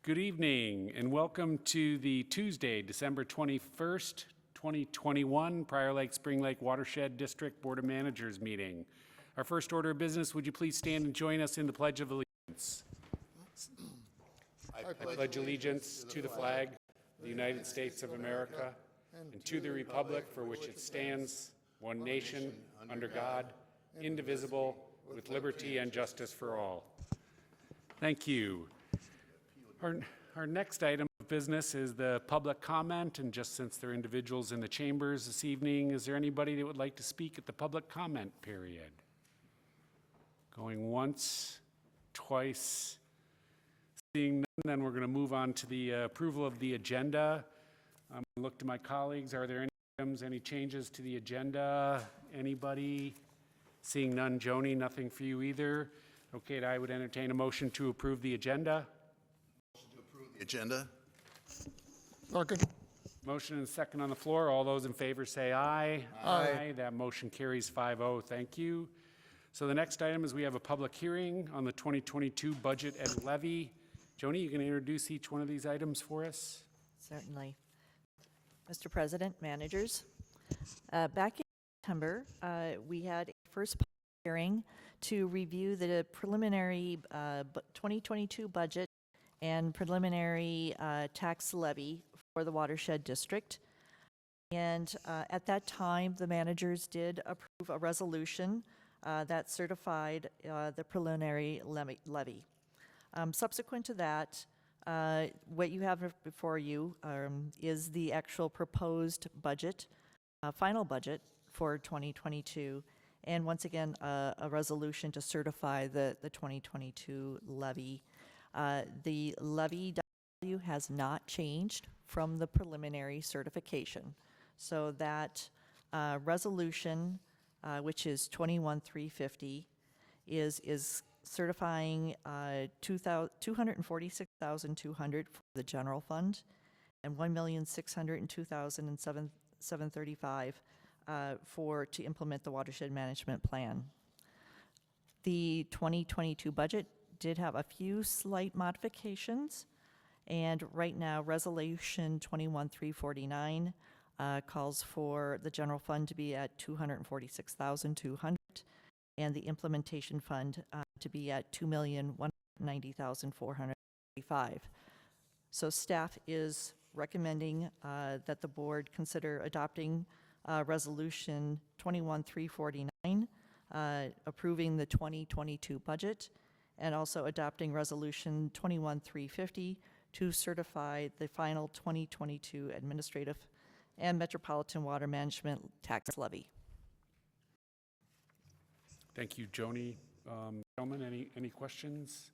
Good evening and welcome to the Tuesday, December 21st, 2021 Prior Lake Spring Lake Watershed District Board of Managers meeting. Our first order of business, would you please stand and join us in the Pledge of Allegiance? I pledge allegiance to the flag of the United States of America and to the republic for which it stands, one nation, under God, indivisible, with liberty and justice for all. Thank you. Our next item of business is the public comment, and just since there are individuals in the chambers this evening, is there anybody that would like to speak at the public comment period? Going once, twice, seeing none, then we're going to move on to the approval of the agenda. Look to my colleagues, are there any items, any changes to the agenda? Anybody? Seeing none, Joni, nothing for you either. Okay, I would entertain a motion to approve the agenda. Agenda. Second. Motion and second on the floor. All those in favor say aye. Aye. That motion carries 5-0. Thank you. So the next item is we have a public hearing on the 2022 budget and levy. Joni, you can introduce each one of these items for us? Certainly. Mr. President, managers, back in September, we had a first public hearing to review the preliminary 2022 budget and preliminary tax levy for the Watershed District. And at that time, the managers did approve a resolution that certified the preliminary levy. Subsequent to that, what you have before you is the actual proposed budget, final budget for 2022, and once again, a resolution to certify the 2022 levy. The levy value has not changed from the preliminary certification. So that resolution, which is 21,350, is certifying $246,200 for the general fund and $1,602,735 to implement the watershed management plan. The 2022 budget did have a few slight modifications, and right now resolution 21,349 calls for the general fund to be at $246,200 and the implementation fund to be at $2,190,435. So staff is recommending that the board consider adopting resolution 21,349, approving the 2022 budget, and also adopting resolution 21,350 to certify the final 2022 administrative and metropolitan water management tax levy. Thank you, Joni. Gentlemen, any questions?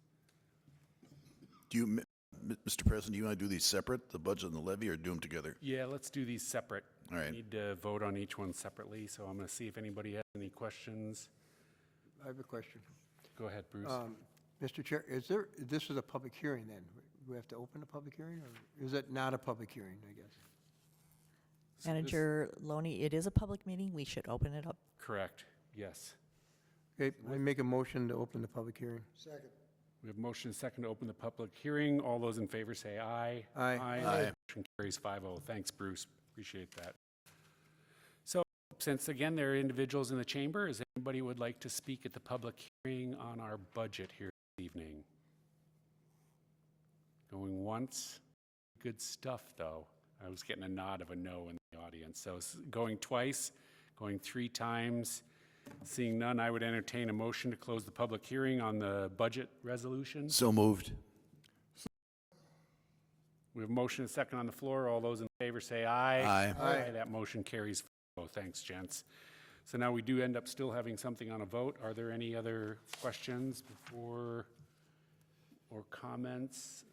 Do you, Mr. President, do you want to do these separate, the budget and the levy, or do them together? Yeah, let's do these separate. All right. We need to vote on each one separately, so I'm going to see if anybody has any questions. I have a question. Go ahead, Bruce. Mr. Chair, this is a public hearing then? We have to open a public hearing, or is it not a public hearing, I guess? Manager Loney, it is a public meeting. We should open it up. Correct, yes. Okay, I make a motion to open the public hearing. Second. We have motion second to open the public hearing. All those in favor say aye. Aye. Aye. Motion carries 5-0. Thanks, Bruce. Appreciate that. So, since again there are individuals in the chamber, is anybody who would like to speak at the public hearing on our budget here this evening? Going once. Good stuff, though. I was getting a nod of a no in the audience. So going twice, going 3 times. Seeing none, I would entertain a motion to close the public hearing on the budget resolution. So moved. We have motion and second on the floor. All those in favor say aye. Aye. Aye. That motion carries 5-0. Thanks, gents. So now we do end up still having something on a vote. Are there any other questions before or comments?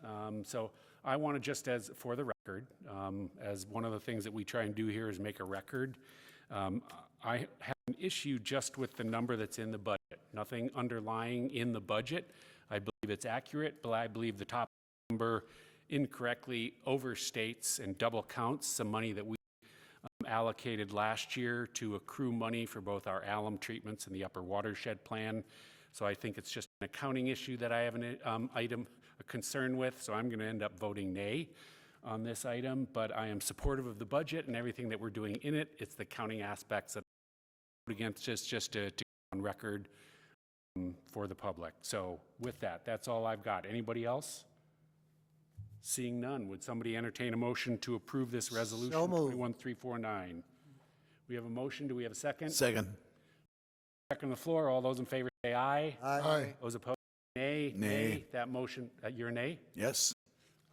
So I want to just, as for the record, as one of the things that we try and do here is make a record. I have an issue just with the number that's in the budget. Nothing underlying in the budget. I believe it's accurate, but I believe the top number incorrectly overstates and double counts some money that we allocated last year to accrue money for both our alum treatments and the upper watershed plan. So I think it's just an accounting issue that I have a concern with, so I'm going to end up voting nay on this item, but I am supportive of the budget and everything that we're doing in it. It's the accounting aspects that I'm against, just to get on record for the public. So with that, that's all I've got. Anybody else? Seeing none, would somebody entertain a motion to approve this resolution? So moved. 21349. We have a motion. Do we have a second? Second. Second on the floor. All those in favor say aye. Aye. Those opposed, nay. Nay. That motion, you're a nay? Yes.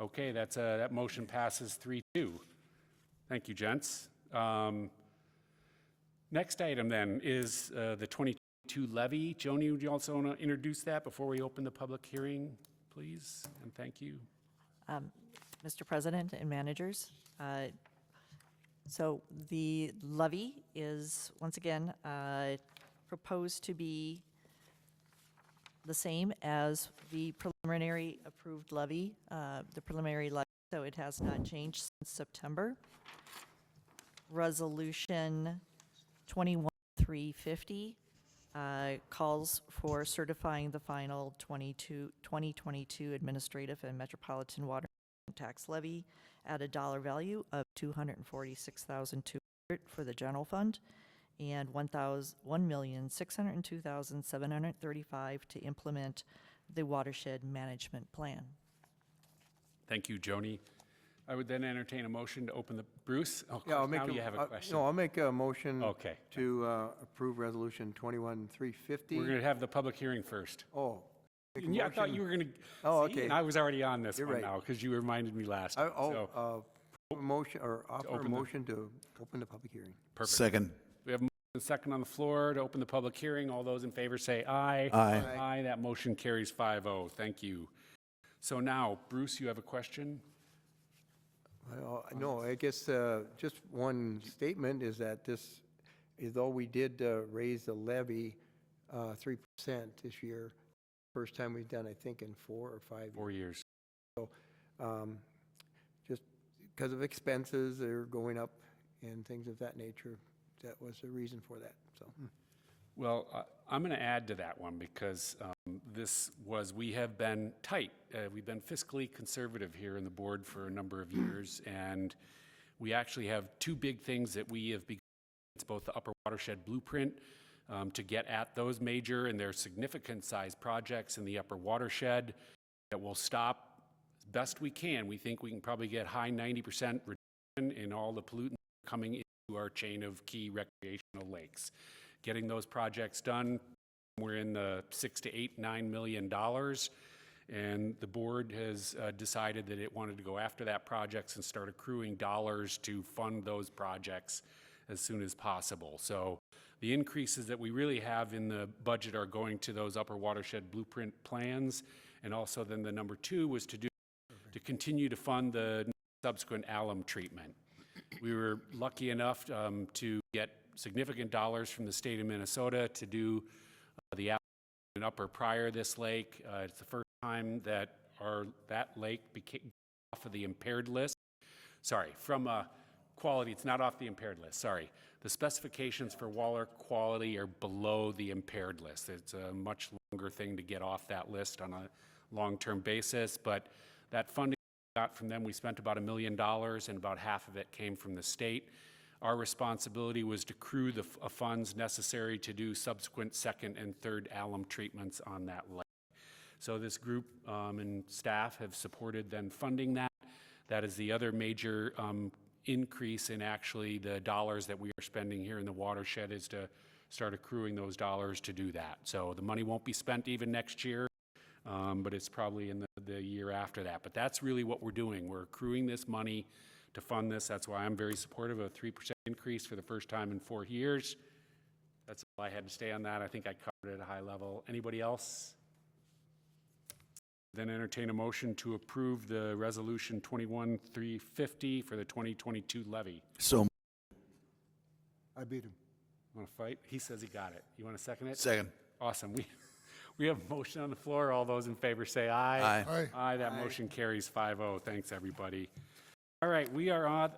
Okay, that motion passes 3-2. Thank you, gents. Next item then is the 2022 levy. Joni, would you also want to introduce that before we open the public hearing, please? And thank you. Mr. President and managers, so the levy is, once again, proposed to be the same as the preliminary approved levy, the preliminary levy, so it has not changed since September. Resolution 21350 calls for certifying the final 2022 administrative and metropolitan water tax levy at a dollar value of $246,200 for the general fund and $1,602,735 to implement the watershed management plan. Thank you, Joni. I would then entertain a motion to open the, Bruce? Oh, Yeah, I'll make now you have a question. No, I'll make a motion Okay. to approve resolution 21350. We're going to have the public hearing first. Oh. make a Yeah, I thought motion- you were going to. Oh, okay. I was already on this You're one right. now because you reminded me last time. So, Motion, or offer a open the- motion to open the public hearing. perfect. Second. We have a second on the floor to open the public hearing. All those in favor say aye. Aye. Aye. That motion carries 5-0. Thank you. So now, Bruce, you have a question? Well, no, I guess just one statement is that this, although we did raise the levy 3% this year, first time we've done, I think, in 4 or 5 years. 4 years. Just because of expenses, they're going up and things of that nature. That was the reason for that, so. Well, I'm going to add to that one because we have been tight. We've been fiscally conservative here in the board for a number of years, and we actually have two big things that we have begun. It's both the Upper Watershed Blueprint to get at those major and their significant size projects in the Upper Watershed that will stop as best we can. We think we can probably get high 90% reduction in all the pollutants coming into our chain of key recreational lakes. Getting those projects done, we're in the $6 to $9 million, and the board has decided that it wanted to go after that projects and start accruing dollars to fund those projects as soon as possible. So the increases that we really have in the budget are going to those Upper Watershed Blueprint plans, and also then the number two was to continue to fund the subsequent alum treatment. We were lucky enough to get significant dollars from the state of Minnesota to do the upper prior this lake. It's the first time that that lake became off of the impaired list. Sorry, from quality, it's not off the impaired list, sorry. The specifications for water quality are below the impaired list. It's a much longer thing to get off that list on a long-term basis, but that funding we got from them, we spent about $1 million, and about half of it came from the state. Our responsibility was to accrue the funds necessary to do subsequent second and third alum treatments on that lake. So this group and staff have supported then funding that. That is the other major increase in actually the dollars that we are spending here in the watershed, is to start accruing those dollars to do that. So the money won't be spent even next year, but it's probably in the year after that. But that's really what we're doing. We're accruing this money to fund this. That's why I'm very supportive of a 3% increase for the first time in 4 years. That's all I had to say on that. I think I covered it at a high level. Anybody else? Then entertain a motion to approve the resolution 21350 for the 2022 levy. So. I beat him. Want to fight? He says he got it. You want to second it? Second. Awesome. We have a motion on the floor. All those in favor say aye. Aye. Aye. That motion carries 5-0. Thanks, everybody. All right, we are on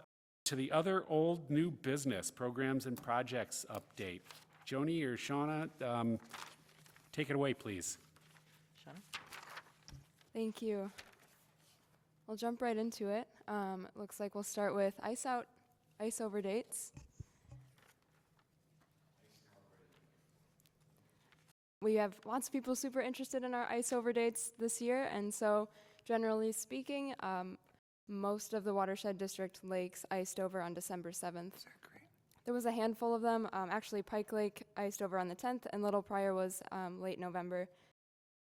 to the other old new business, programs and projects update. Joni or Shauna, Take it away, please. Shauna? Thank you. We'll jump right into it. It looks like we'll start with ice out, ice over dates. We have lots of people super interested in our ice over dates this year, and so generally speaking, most of the Watershed District lakes iced over on December 7th. There was a handful of them. Actually, Pike Lake iced over on the 10th, and Little Pryor was late November.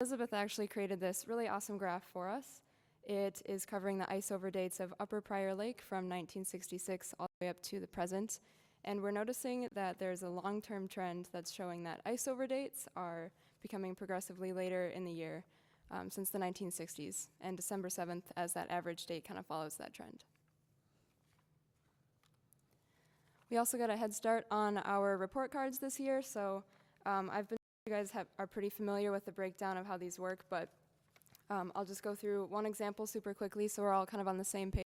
Elizabeth actually created this really awesome graph for us. It is covering the ice over dates of Upper Pryor Lake from 1966 all the way up to the present. And we're noticing that there's a long-term trend that's showing that ice over dates are becoming progressively later in the year since the 1960s. And December 7th, as that average date, kind of follows that trend. We also got a head start on our report cards this year. So you guys are pretty familiar with the breakdown of how these work, but I'll just go through one example super quickly so we're all kind of on the same page.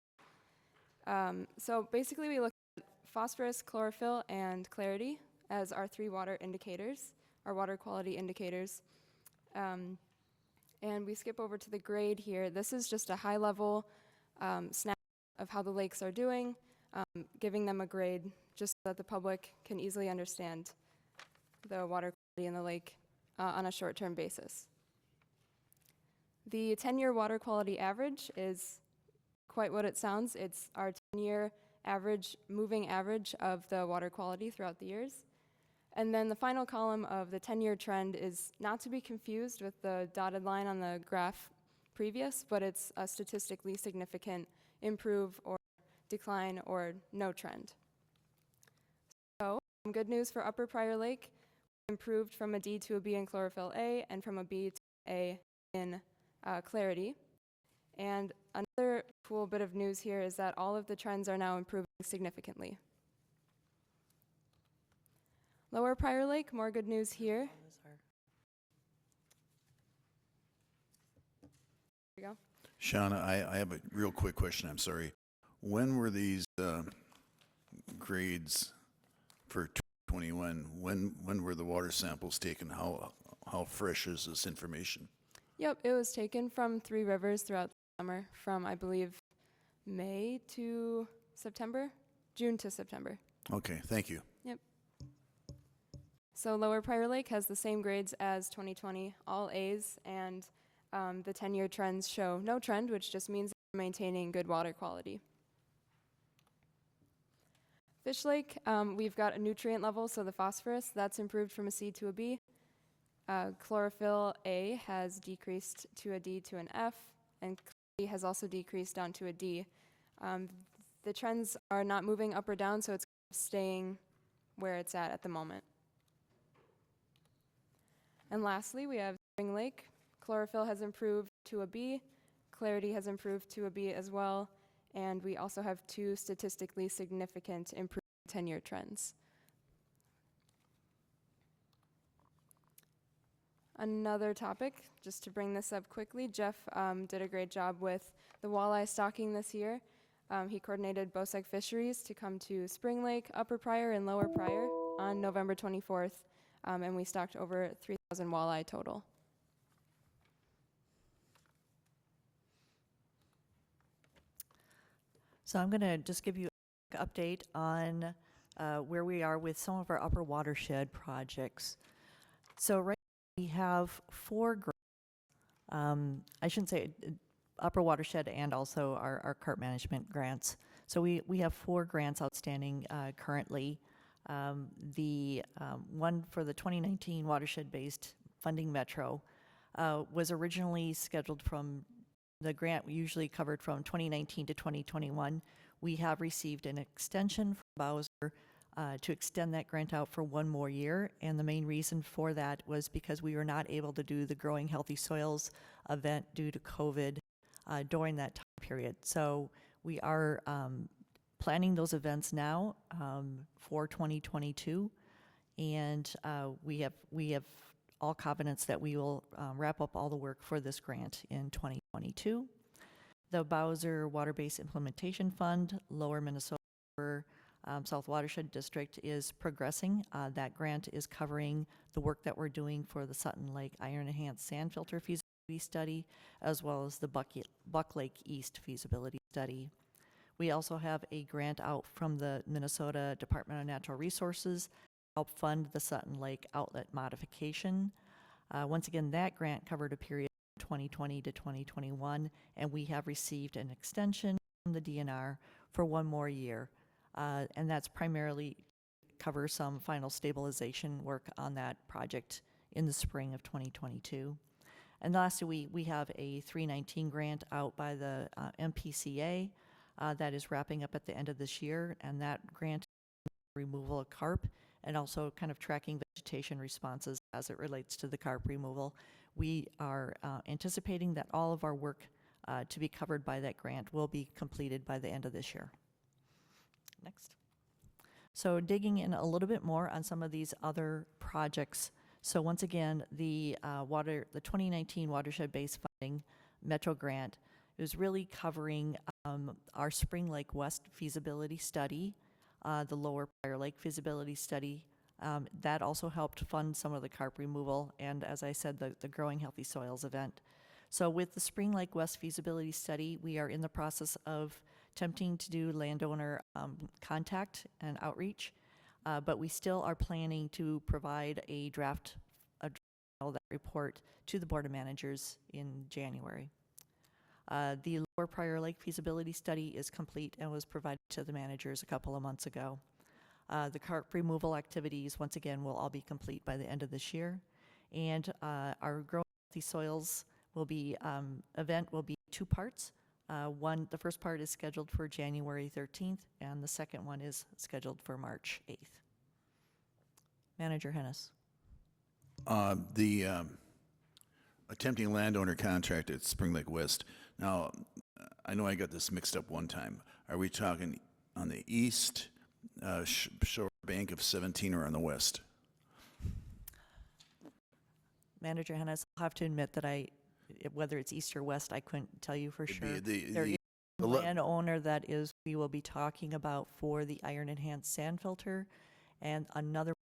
So basically we look at phosphorus, chlorophyll, and clarity as our 3 water indicators, our water quality indicators. And we skip over to the grade here. This is just a high-level snapshot of how the lakes are doing, giving them a grade just so that the public can easily understand the water quality in the lake on a short-term basis. The 10-year water quality average is quite what it sounds. It's our 10-year average, moving average of the water quality throughout the years. And then the final column of the 10-year trend is not to be confused with the dotted line on the graph previous, but it's a statistically significant improve or decline or no trend. So, some good news for Upper Pryor Lake. Improved from a D to a B in chlorophyll A and from a B to A in clarity. And another cool bit of news here is that all of the trends are now improving significantly. Lower Pryor Lake, more good news here. There we go. Shauna, I have a real quick question, I'm sorry. When were these grades for 2021? When were the water samples taken? How fresh is this information? Yep, it was taken from 3 rivers throughout the summer, from I believe May to September, June to September. Okay, thank you. Yep. So Lower Pryor Lake has the same grades as 2020, all A's, and the 10-year trends show no trend, which just means we're maintaining good water quality. Fish Lake, we've got a nutrient level, so the phosphorus, that's improved from a C to a B. Chlorophyll A has decreased to a D to an F, and clarity has also decreased down to a D. The trends are not moving up or down, so it's staying where it's at the moment. And lastly, we have Spring Lake. Chlorophyll has improved to a B, clarity has improved to a B as well, and we also have 2 statistically significant improved 10-year trends. Another topic, just to bring this up quickly, Jeff did a great job with the walleye stocking this year. He coordinated Bosec Fisheries to come to Spring Lake, Upper Pryor, and Lower Pryor on November 24th, and we stocked over 3,000 walleye total. So I'm going to just give you a quick update on where we are with some of our upper watershed projects. So right now we have 4 grants. I shouldn't say upper watershed and also our CART management grants. So we have 4 grants outstanding currently. The one for the 2019 watershed-based funding Metro was originally scheduled from the grant we usually covered from 2019 to 2021. We have received an extension from Bowser to extend that grant out for 1 more year, and the main reason for that was because we were not able to do the Growing Healthy Soils event due to COVID during that time period. So we are planning those events now for 2022, and we have all confidence that we will wrap up all the work for this grant in 2022. The Bowser Water-Based Implementation Fund, Lower Minnesota South Watershed District is progressing. That grant is covering the work that we're doing for the Sutton Lake Iron Enhanced Sand Filter feasibility study, as well as the Buck Lake East feasibility study. We also have a grant out from the Minnesota Department of Natural Resources to help fund the Sutton Lake outlet modification. Once again, that grant covered a period of 2020 to 2021, and we have received an extension from the DNR for one more year. And that's primarily cover some final stabilization work on that project in the spring of 2022. And lastly, we have a 319 grant out by the MPCA that is wrapping up at the end of this year, and that grant is removal of carp and also kind of tracking vegetation responses as it relates to the carp removal. We are anticipating that all of our work to be covered by that grant will be completed by the end of this year. Next. So digging in a little bit more on some of these other projects. So once again, the 2019 watershed-based funding Metro grant is really covering our Spring Lake West feasibility study, the Lower Prior Lake feasibility study. That also helped fund some of the carp removal and, as I said, the Growing Healthy Soils event. So with the Spring Lake West feasibility study, we are in the process of attempting to do landowner contact and outreach, but we still are planning to provide a draft of that report to the Board of Managers in January. The Lower Prior Lake feasibility study is complete and was provided to the managers a couple of months ago. The carp removal activities, once again, will all be complete by the end of this year. And our Growing Healthy Soils event will be two parts. The first part is scheduled for January 13th, and the second one is scheduled for March 8th. Manager Hennis. The attempting landowner contract at Spring Lake West. Now, I know I got this mixed up one time. Are we talking on the east shore bank of 17 or on the west? Manager Hennis, I'll have to admit that whether it's east or west, I couldn't tell you for sure. There is a landowner that we will be talking about for the iron enhanced sand filter, and another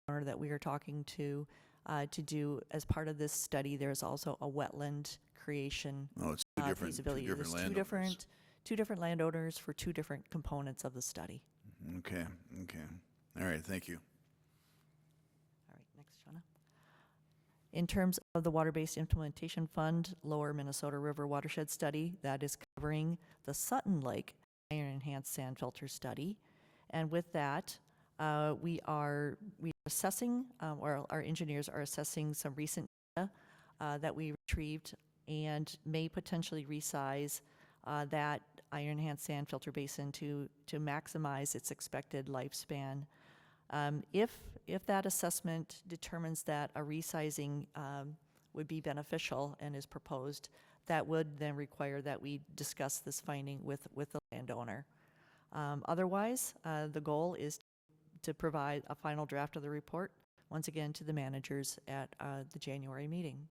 owner that we are talking to do as part of this study. There's also a wetland creation. Oh, it's two different landowners. Two different landowners for two different components of the study. Okay. All right, thank you. All right, next, Shawna. In terms of the Water-Based Implementation Fund, Lower Minnesota River Watershed Study, that is covering the Sutton Lake Iron Enhanced Sand Filter Study. And with that, we are assessing, or our engineers are assessing some recent data that we retrieved and may potentially resize that iron enhanced sand filter basin to maximize its expected lifespan. If that assessment determines that a resizing would be beneficial and is proposed, that would then require that we discuss this finding with the landowner. Otherwise, the goal is to provide a final draft of the report, once again, to the managers at the January meeting.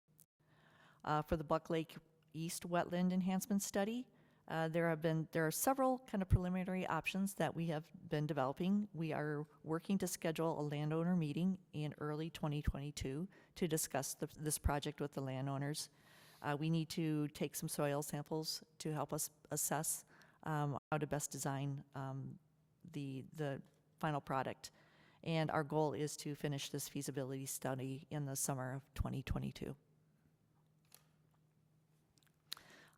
For the Buck Lake East Wetland Enhancement Study, there are several kind of preliminary options that we have been developing. We are working to schedule a landowner meeting in early 2022 to discuss this project with the landowners. We need to take some soil samples to help us assess how to best design the final product. And our goal is to finish this feasibility study in the summer of 2022.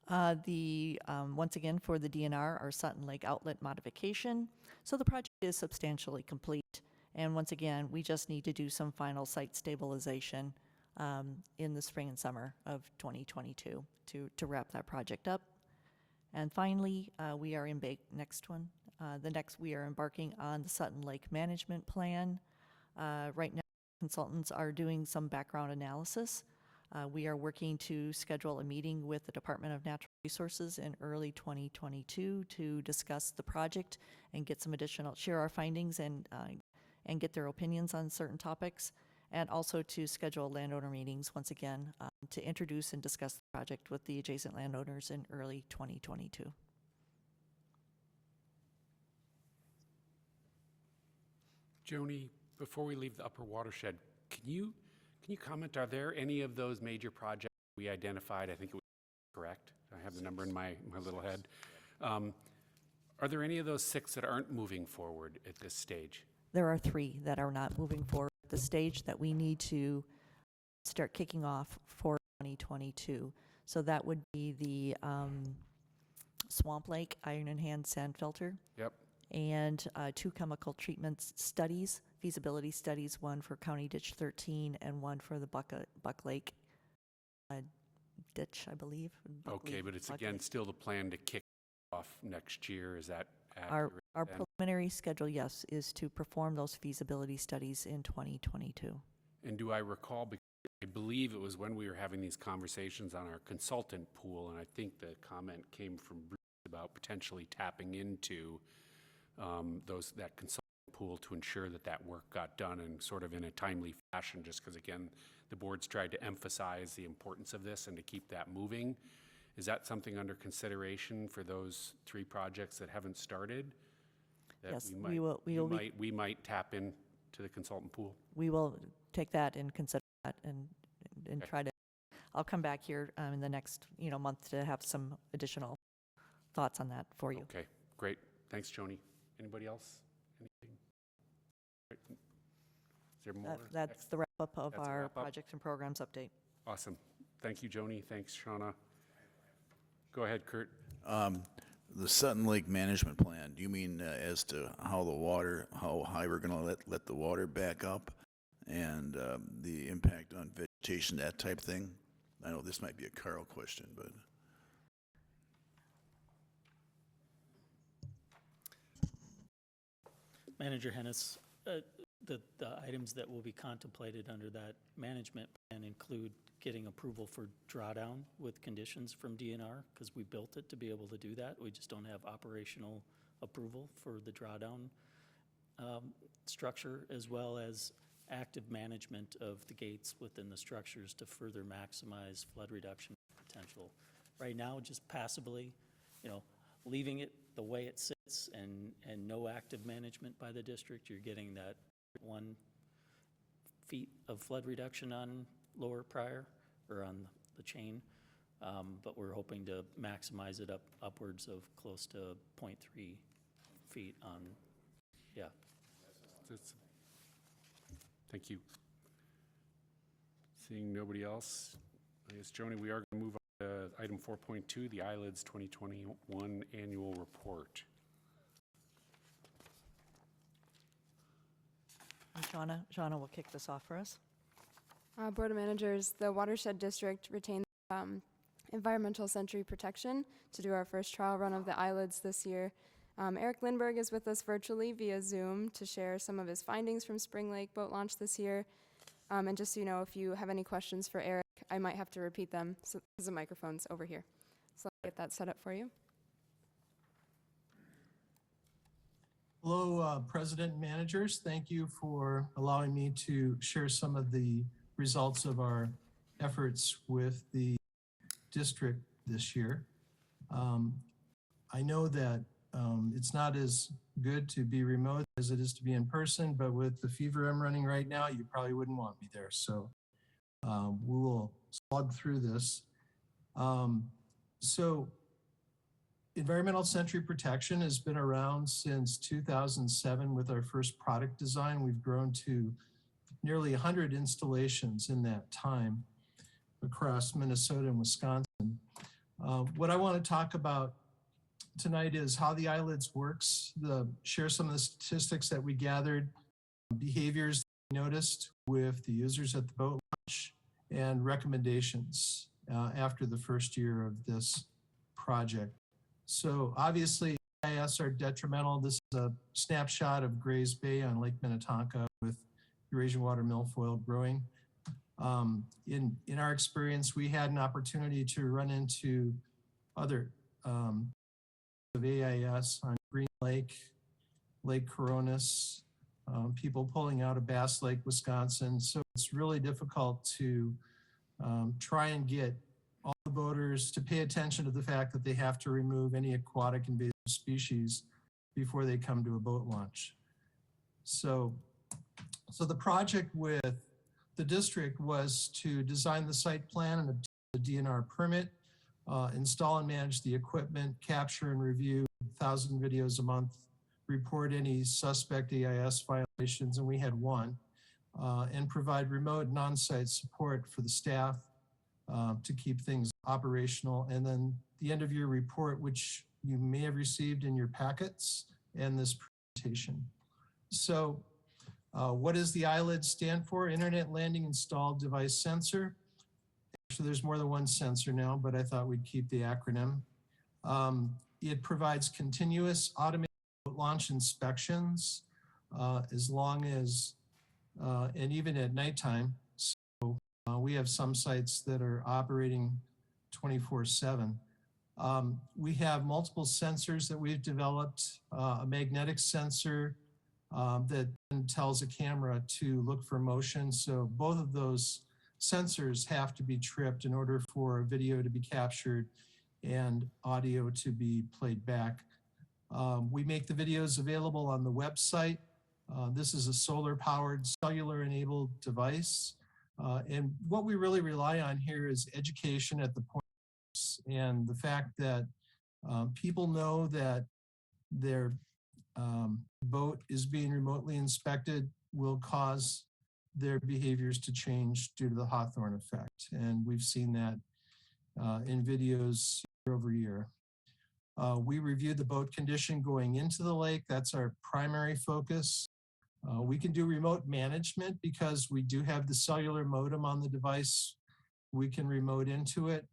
Once again, for the DNR, our Sutton Lake outlet modification. So the project is substantially complete. And once again, we just need to do some final site stabilization in the spring and summer of 2022 to wrap that project up. And finally, we are we are embarking on the Sutton Lake Management Plan. Right now, consultants are doing some background analysis. We are working to schedule a meeting with the Department of Natural Resources in early 2022 to discuss the project and get some share our findings and get their opinions on certain topics, and also to schedule landowner meetings once again to introduce and discuss the project with the adjacent landowners in early 2022. Joni, before we leave the upper watershed, can you comment, are there any of those major projects we identified, I think it was correct, I have the number in my little head. Are there any of those 6 that aren't moving forward at this stage? There are 3 that are not moving forward at the stage that we need to start kicking off for 2022. So that would be the Swamp Lake Iron and Hand Sand Filter. Yep. And 2 chemical treatment studies, feasibility studies, one for County Ditch 13 and one for the Buck Lake ditch, I believe. Okay, but it's again still the plan to kick off next year. Is that Our accurate then? preliminary schedule, yes, is to perform those feasibility studies in 2022. And do I recall, because I believe it was when we were having these conversations on our consultant pool, and I think the comment came from Bruce about potentially tapping into that consultant pool to ensure that that work got done and sort of in a timely fashion, just because again, the board's tried to emphasize the importance of this and to keep that moving. Is that something under consideration for those 3 projects that haven't started? That Yes, we might tap into the consultant pool? We will take that and consider that and Okay. try to, I'll come back here in the next, month to have some additional thoughts on that for you. Okay, great. Thanks, Joni. Anybody else? Anything? Right. Is there more? That's the wrap-up of That's a our wrap-up. projects and programs update. Awesome. Thank you, Joni. Thanks, Shauna. Go ahead, Kurt. The Sutton Lake Management Plan, do you mean as to how high we're going to let the water back up and the impact on vegetation, that type thing? I know this might be a Carl question, but. Manager Hennis, the items that will be contemplated under that management plan include getting approval for drawdown with conditions from DNR, because we built it to be able to do that. We just don't have operational approval for the drawdown structure, as well as active management of the gates within the structures to further maximize flood reduction potential. Right now, just passively, leaving it the way it sits and no active management by the district, you're getting that 1 feet of flood reduction on Lower Pryor or on the chain, but we're hoping to maximize it upwards of close to 0.3 feet on, yeah. Thank you. Seeing nobody else, I guess, Joni, we are going to move on to item 4.2, the ILIDS 2021 annual report. And Shauna will kick this off for us. Board of Managers, the Watershed District retained environmental century protection to do our first trial run of the ILIDS this year. Eric Lindberg is with us virtually via Zoom to share some of his findings from Spring Lake boat launch this year. And just so you know, if you have any questions for Eric, I might have to repeat them because the microphone's over here. So I'll get that set up for you. Hello, President and managers. Thank you for allowing me to share some of the results of our efforts with the district this year. I know that it's not as good to be remote as it is to be in person, but with the fever I'm running right now, you probably wouldn't want me there. So we will slug through this. So environmental century protection has been around since 2007 with our first product design. We've grown to nearly 100 installations in that time across Minnesota and Wisconsin. What I want to talk about tonight is how the ILIDS works, share some of the statistics that we gathered, behaviors we noticed with the users at the boat launch, and recommendations after the first year of this project. So obviously, EIS are detrimental. This is a snapshot of Grays Bay on Lake Minnetonka with Eurasian water milfoil growing. In our experience, we had an opportunity to run into other of AIS on Green Lake, Lake Coronis, people pulling out of Bass Lake, Wisconsin. So it's really difficult to try and get all the boaters to pay attention to the fact that they have to remove any aquatic invasive species before they come to a boat launch. So So the project with the district was to design the site plan and obtain the DNR permit, install and manage the equipment, capture and review 1,000 videos a month, report any suspect Ais violations, and we had one, and provide remote and on-site support for the staff to keep things operational. And then the end of year report, which you may have received in your packets, and this presentation. So what does the ILID stand for? Internet Landing Installed Device Sensor. Actually, there's more than one sensor now, but I thought we'd keep the acronym. It provides continuous automated launch inspections as long as, and even at nighttime. So we have some sites that are operating 24/7. We have multiple sensors that we've developed, a magnetic sensor that tells a camera to look for motion. So both of those sensors have to be tripped in order for a video to be captured and audio to be played back. We make the videos available on the website. This is a solar-powered, cellular-enabled device. And what we really rely on here is education at the point and the fact that people know that their boat is being remotely inspected will cause their behaviors to change due to the Hawthorne effect. And we've seen that in videos year over year. We reviewed the boat condition going into the lake. That's our primary focus. We can do remote management because we do have the cellular modem on the device. We can remote into it.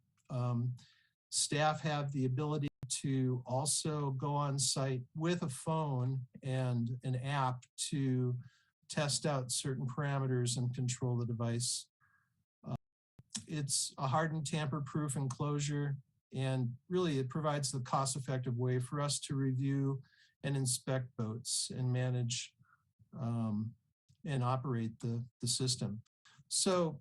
Staff have the ability to also go on site with a phone and an app to test out certain parameters and control the device. It's a hardened tamper-proof enclosure, and really it provides the cost-effective way for us to review and inspect boats and manage and operate the system. So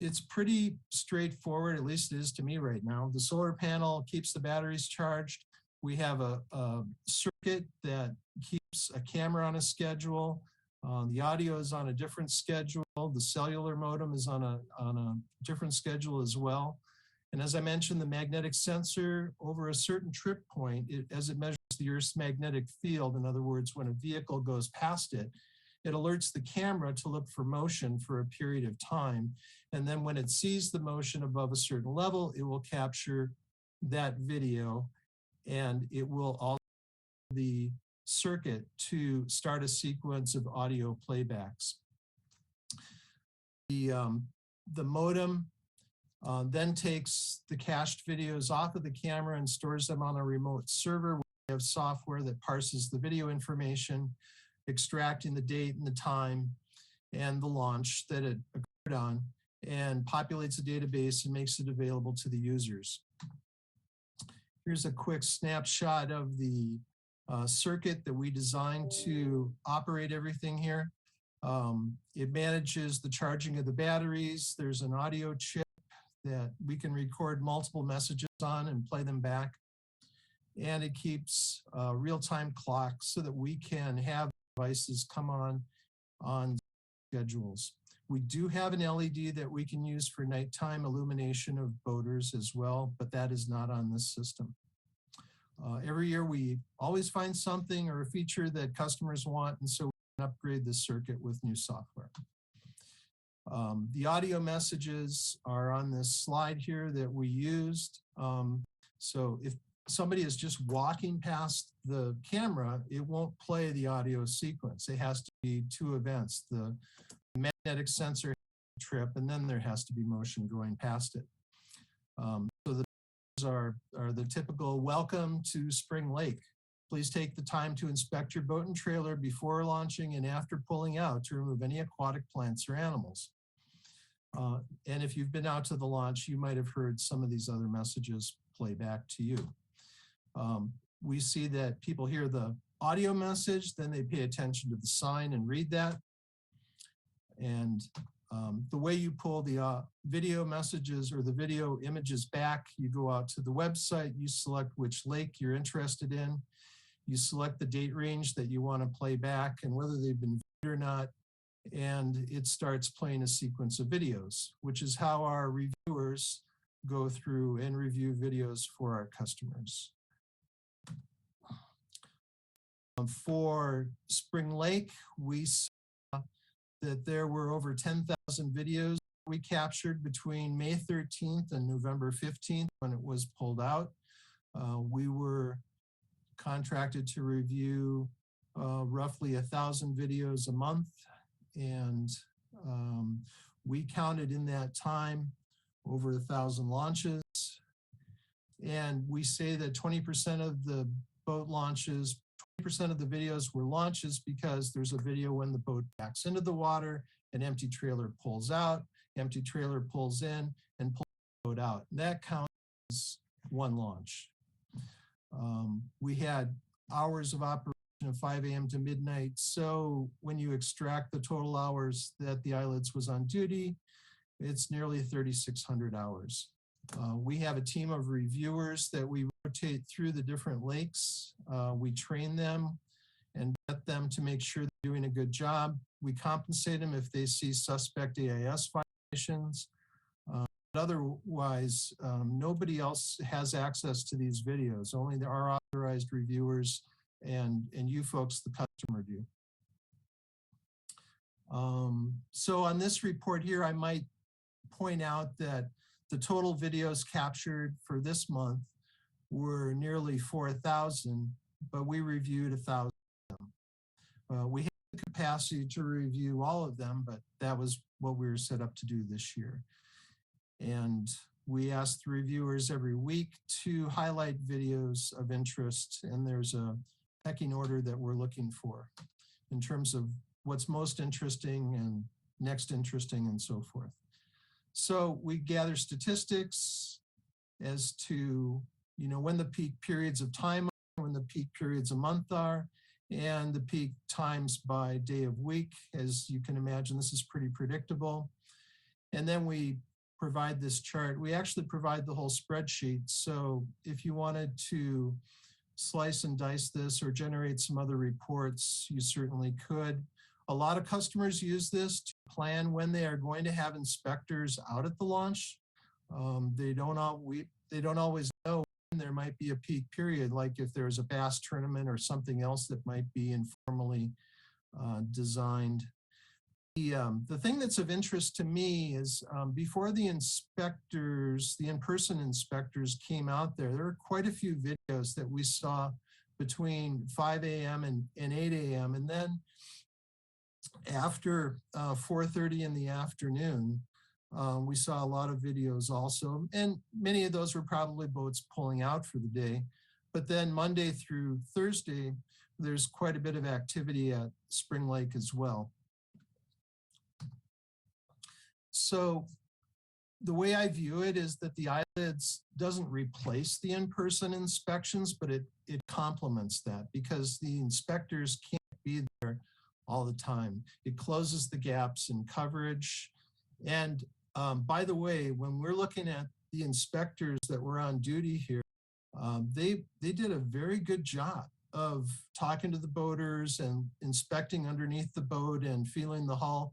it's pretty straightforward, at least it is to me right now. The solar panel keeps the batteries charged. We have a circuit that keeps a camera on a schedule. The audio is on a different schedule. The cellular modem is on a different schedule as well. And as I mentioned, the magnetic sensor over a certain trip point, as it measures the Earth's magnetic field, in other words, when a vehicle goes past it, it alerts the camera to look for motion for a period of time. And then when it sees the motion above a certain level, it will capture that video, and it will also the circuit to start a sequence of audio playbacks. The modem then takes the cached videos off of the camera and stores them on a remote server. We have software that parses the video information, extracting the date and the time and the launch that it occurred on, and populates a database and makes it available to the users. Here's a quick snapshot of the circuit that we designed to operate everything here. It manages the charging of the batteries. There's an audio chip that we can record multiple messages on and play them back. And it keeps real-time clocks so that we can have devices come on schedules. We do have an LED that we can use for nighttime illumination of boaters as well, but that is not on this system. Every year we always find something or a feature that customers want, and so we can upgrade the circuit with new software. The audio messages are on this slide here that we used. So if somebody is just walking past the camera, it won't play the audio sequence. It has to be two events, the magnetic sensor trip, and then there has to be motion going past it. So the are the typical welcome to Spring Lake. Please take the time to inspect your boat and trailer before launching and after pulling out to remove any aquatic plants or animals. And if you've been out to the launch, you might have heard some of these other messages play back to you. We see that people hear the audio message, then they pay attention to the sign and read that. And the way you pull the video messages or the video images back, you go out to the website, you select which lake you're interested in, you select the date range that you want to play back and whether they've been viewed or not, and it starts playing a sequence of videos, which is how our reviewers go through and review videos for our customers. For Spring Lake, we saw that there were over 10,000 videos we captured between May 13th and November 15th when it was pulled out. We were contracted to review roughly 1,000 videos a month, and we counted in that time over 1,000 launches. And we say that 20% of the boat launches, 20% of the videos were launches because there's a video when the boat backs into the water, an empty trailer pulls out, empty trailer pulls in, and pulls the boat out. And that counts as one launch. We had hours of operation of 5 a.m. to midnight. So when you extract the total hours that the ILIDS was on duty, it's nearly 3,600 hours. We have a team of reviewers that we rotate through the different lakes. We train them and vet them to make sure they're doing a good job. We compensate them if they see suspect Aas violations. Otherwise, nobody else has access to these videos. Only our authorized reviewers and you folks, the customer, do. So on this report here, I might point out that the total videos captured for this month were nearly 4,000, but we reviewed 1,000 of them. We had the capacity to review all of them, but that was what we were set up to do this year. And we asked the reviewers every week to highlight videos of interest, and there's a pecking order that we're looking for in terms of what's most interesting and next interesting and so forth. So we gather statistics as to, when the peak periods of time are, when the peak periods of month are, and the peak times by day of week. As you can imagine, this is pretty predictable. And then we provide this chart. We actually provide the whole spreadsheet. So if you wanted to slice and dice this or generate some other reports, you certainly could. A lot of customers use this to plan when they are going to have inspectors out at the launch. They don't always know when there might be a peak period, like if there's a bass tournament or something else that might be informally designed. The thing that's of interest to me is before the inspectors, the in-person inspectors came out there were quite a few videos that we saw between 5 a.m. and 8 a.m. And then after 4:30 in the afternoon, we saw a lot of videos also. And many of those were probably boats pulling out for the day. But then Monday through Thursday, there's quite a bit of activity at Spring Lake as well. So the way I view it is that the ILIDS doesn't replace the in-person inspections, but it complements that because the inspectors can't be there all the time. It closes the gaps in coverage. And by the way, when we're looking at the inspectors that were on duty here, they did a very good job of talking to the boaters and inspecting underneath the boat and feeling the hull.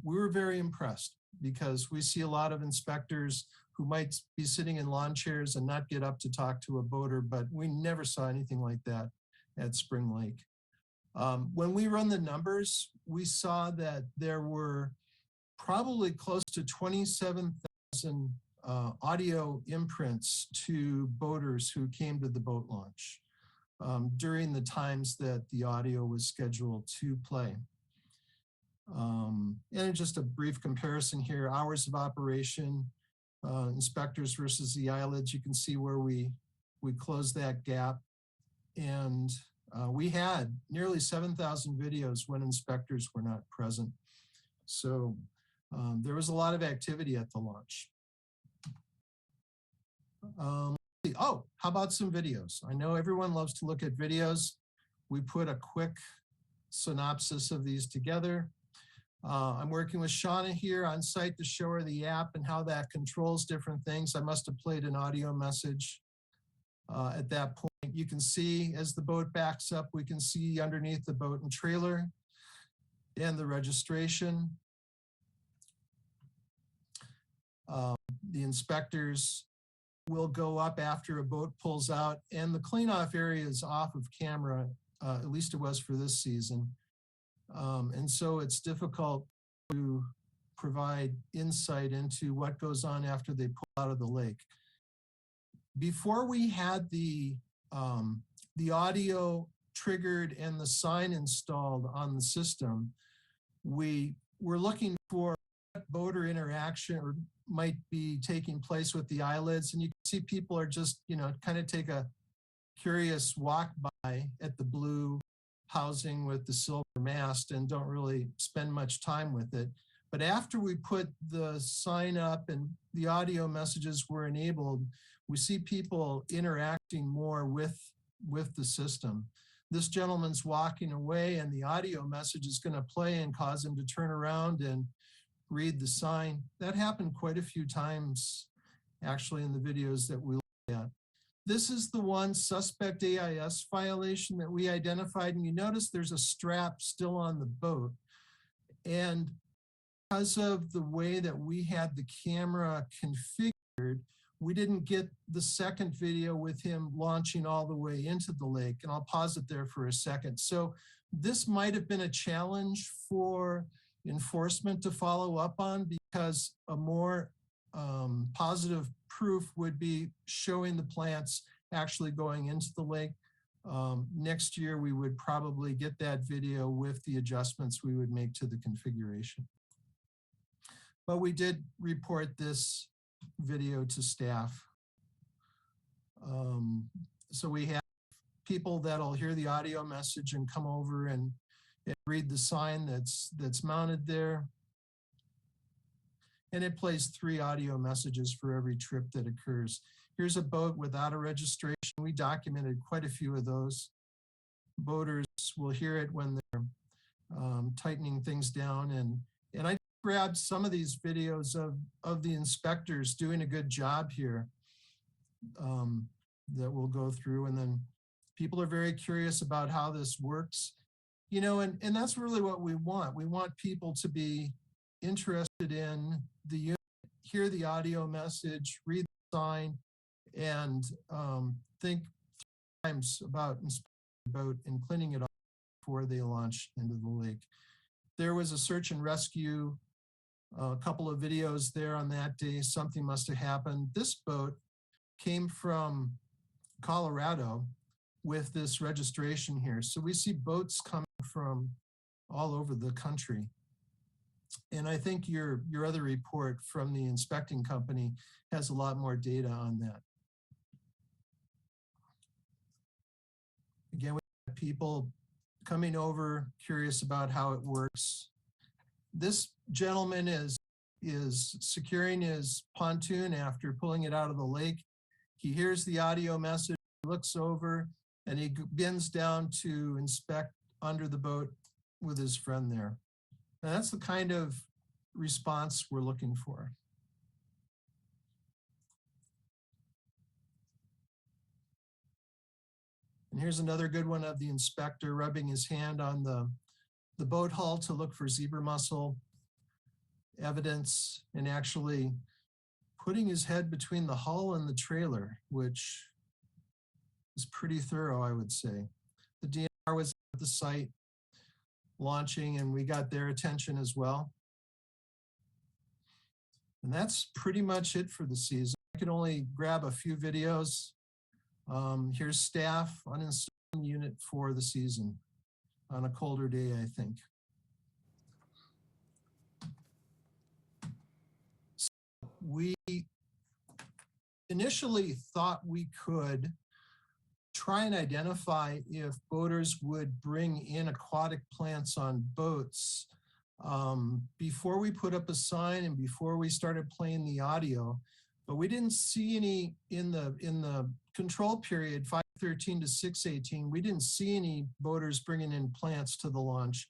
We were very impressed because we see a lot of inspectors who might be sitting in lawn chairs and not get up to talk to a boater, but we never saw anything like that at Spring Lake. When we run the numbers, we saw that there were probably close to 27,000 audio imprints to boaters who came to the boat launch during the times that the audio was scheduled to play. And just a brief comparison here, hours of operation, inspectors versus the ILIDS, you can see where we closed that gap. And we had nearly 7,000 videos when inspectors were not present. So there was a lot of activity at the launch. Oh, how about some videos? I know everyone loves to look at videos. We put a quick synopsis of these together. I'm working with Shauna here on site to show her the app and how that controls different things. I must have played an audio message at that point. You can see as the boat backs up, we can see underneath the boat and trailer. and the registration. The inspectors will go up after a boat pulls out, and the cleanoff area is off of camera, at least it was for this season. And so it's difficult to provide insight into what goes on after they pull out of the lake. Before we had the audio triggered and the sign installed on the system, we were looking for boater interaction or might be taking place with the eyelids. And you can see people are just, kind of take a curious walk by at the blue housing with the silver mast and don't really spend much time with it. But after we put the sign up and the audio messages were enabled, we see people interacting more with the system. This gentleman's walking away and the audio message is going to play and cause him to turn around and read the sign. That happened quite a few times, actually, in the videos that we looked at. This is the one suspect AIS violation that we identified, and you notice there's a strap still on the boat. And because of the way that we had the camera configured, we didn't get the second video with him launching all the way into the lake. And I'll pause it there for a second. So this might have been a challenge for enforcement to follow up on, because a more positive proof would be showing the plants actually going into the lake. Next year, we would probably get that video with the adjustments we would make to the configuration. But we did report this video to staff. So we have people that'll hear the audio message and come over and read the sign that's mounted there. And it plays 3 audio messages for every trip that occurs. Here's a boat without a registration. We documented quite a few of those. Boaters will hear it when they're tightening things down. And I grabbed some of these videos of the inspectors doing a good job here that we'll go through. And then people are very curious about how this works. And that's really what we want. We want people to be interested in the unit, hear the audio message, read the sign, and think 3 times about inspecting the boat and cleaning it off before they launch into the lake. There was a search and rescue, a couple of videos there on that day. Something must have happened. This boat came from Colorado with this registration here. So we see boats coming from all over the country. And I think your other report from the inspecting company has a lot more data on that. Again, we have people coming over, curious about how it works. This gentleman is securing his pontoon after pulling it out of the lake. He hears the audio message, looks over, and he bends down to inspect under the boat with his friend there. And that's the kind of response we're looking for. And here's another good one of the inspector rubbing his hand on the boat hull to look for zebra mussel evidence and actually putting his head between the hull and the trailer, which is pretty thorough, I would say. The DNR was at the site launching and we got their attention as well. And that's pretty much it for the season. I could only grab a few videos. Here's staff uninstalling unit for the season on a colder day, I think. So we initially thought we could try and identify if boaters would bring in aquatic plants on boats before we put up a sign and before we started playing the audio. But we didn't see any in the control period, 5/13 to 6/18. We didn't see any boaters bringing in plants to the launch.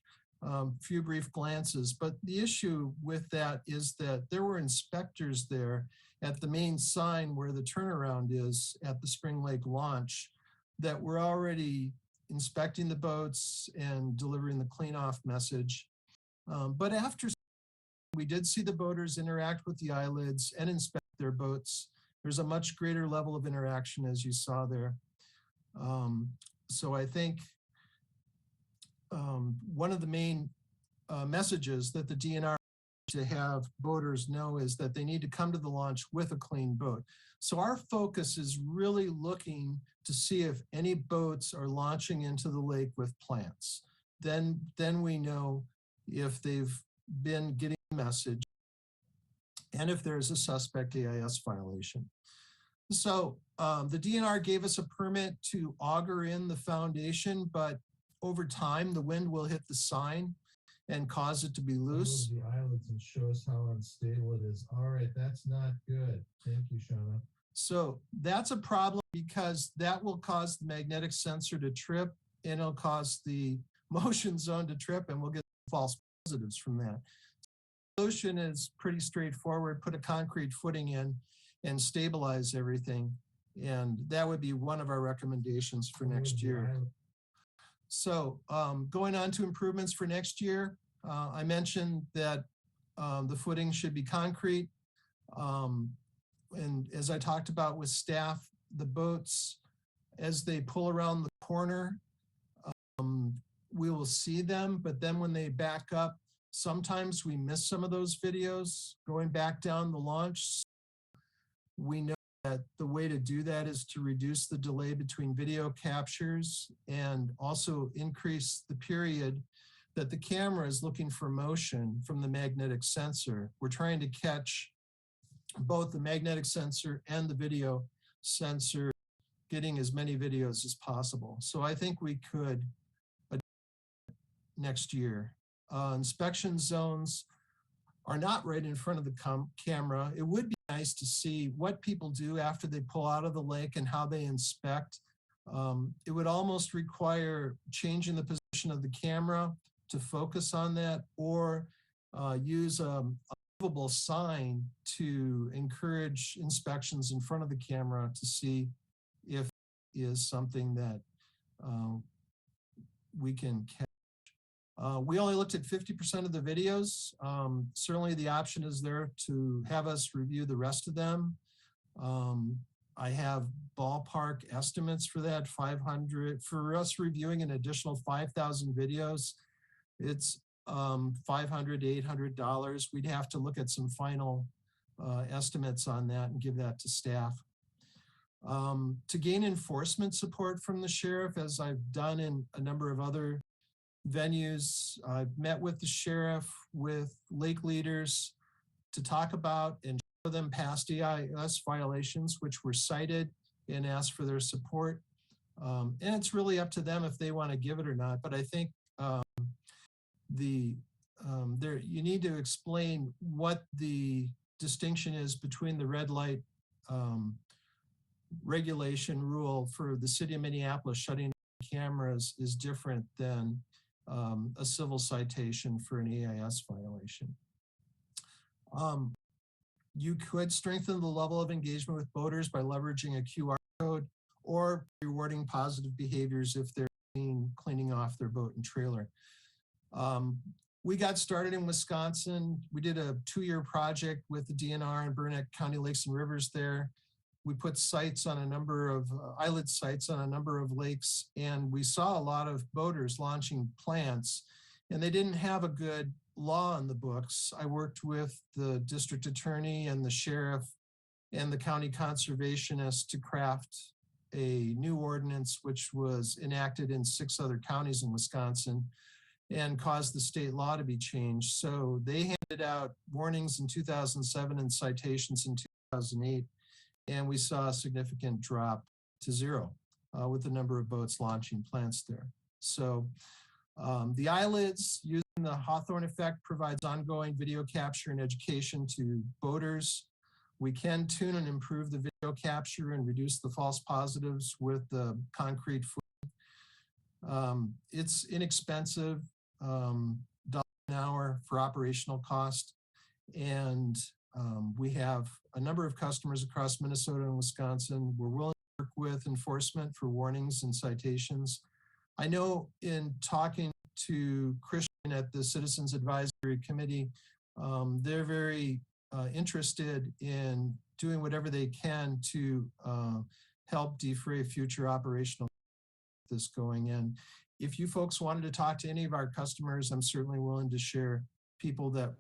Few brief glances, but the issue with that is that there were inspectors there at the main sign where the turnaround is at the Spring Lake launch that were already inspecting the boats and delivering the clean off message. But after we did see the boaters interact with the eyelids and inspect their boats, there's a much greater level of interaction as you saw there. So I think one of the main messages that the DNR to have boaters know is that they need to come to the launch with a clean boat. So our focus is really looking to see if any boats are launching into the lake with plants. Then we know if they've been getting the message and if there's a suspect AIS violation. So the DNR gave us a permit to auger in the foundation, but over time the wind will hit the sign and cause it to be loose. Remove the eyelids and show us how unstable it is. All right, that's not good. Thank you, Shauna. So that's a problem because that will cause the magnetic sensor to trip and it'll cause the motion zone to trip and we'll get false positives from that. The solution is pretty straightforward. Put a concrete footing in and stabilize everything. And that would be one of our recommendations for next year. So going on to improvements for next year, I mentioned that the footing should be concrete. And as I talked about with staff, the boats, as they pull around the corner, we will see them, but then when they back up, sometimes we miss some of those videos going back down the launch. We know that the way to do that is to reduce the delay between video captures and also increase the period that the camera is looking for motion from the magnetic sensor. We're trying to catch both the magnetic sensor and the video sensor, getting as many videos as possible. So I think we could next year. Inspection zones are not right in front of the camera. It would be nice to see what people do after they pull out of the lake and how they inspect. It would almost require changing the position of the camera to focus on that, or use a movable sign to encourage inspections in front of the camera to see if it is something that we can catch. We only looked at 50% of the videos. Certainly the option is there to have us review the rest of them. I have ballpark estimates for that, 500. For us reviewing an additional 5,000 videos, it's $500 to $800. We'd have to look at some final estimates on that and give that to staff. To gain enforcement support from the sheriff, as I've done in a number of other venues, I've met with the sheriff, with lake leaders to talk about and show them past Ais violations, which were cited, and ask for their support. And it's really up to them if they want to give it or not. But I think you need to explain what the distinction is between the red light regulation rule for the city of Minneapolis shutting cameras is different than a civil citation for an AIS violation. You could strengthen the level of engagement with boaters by leveraging a QR code or rewarding positive behaviors if they're cleaning off their boat and trailer. We got started in Wisconsin. We did a 2-year project with the DNR and Burnett County Lakes and Rivers there. We put sites on a number of eyelid sites on a number of lakes, and we saw a lot of boaters launching plants, and they didn't have a good law in the books. I worked with the district attorney and the sheriff and the county conservationist to craft a new ordinance, which was enacted in 6 other counties in Wisconsin and caused the state law to be changed. So they handed out warnings in 2007 and citations in 2008. And we saw a significant drop to 0 with the number of boats launching plants there. So the eyelids using the Hawthorne effect provides ongoing video capture and education to boaters. We can tune and improve the video capture and reduce the false positives with the concrete footing. It's inexpensive, $1 an hour for operational cost. And we have a number of customers across Minnesota and Wisconsin. We're willing to work with enforcement for warnings and citations. I know in talking to Christian at the Citizens Advisory Committee. They're very interested in doing whatever they can to help defray future operational this going in. If you folks wanted to talk to any of our customers, I'm certainly willing to share people that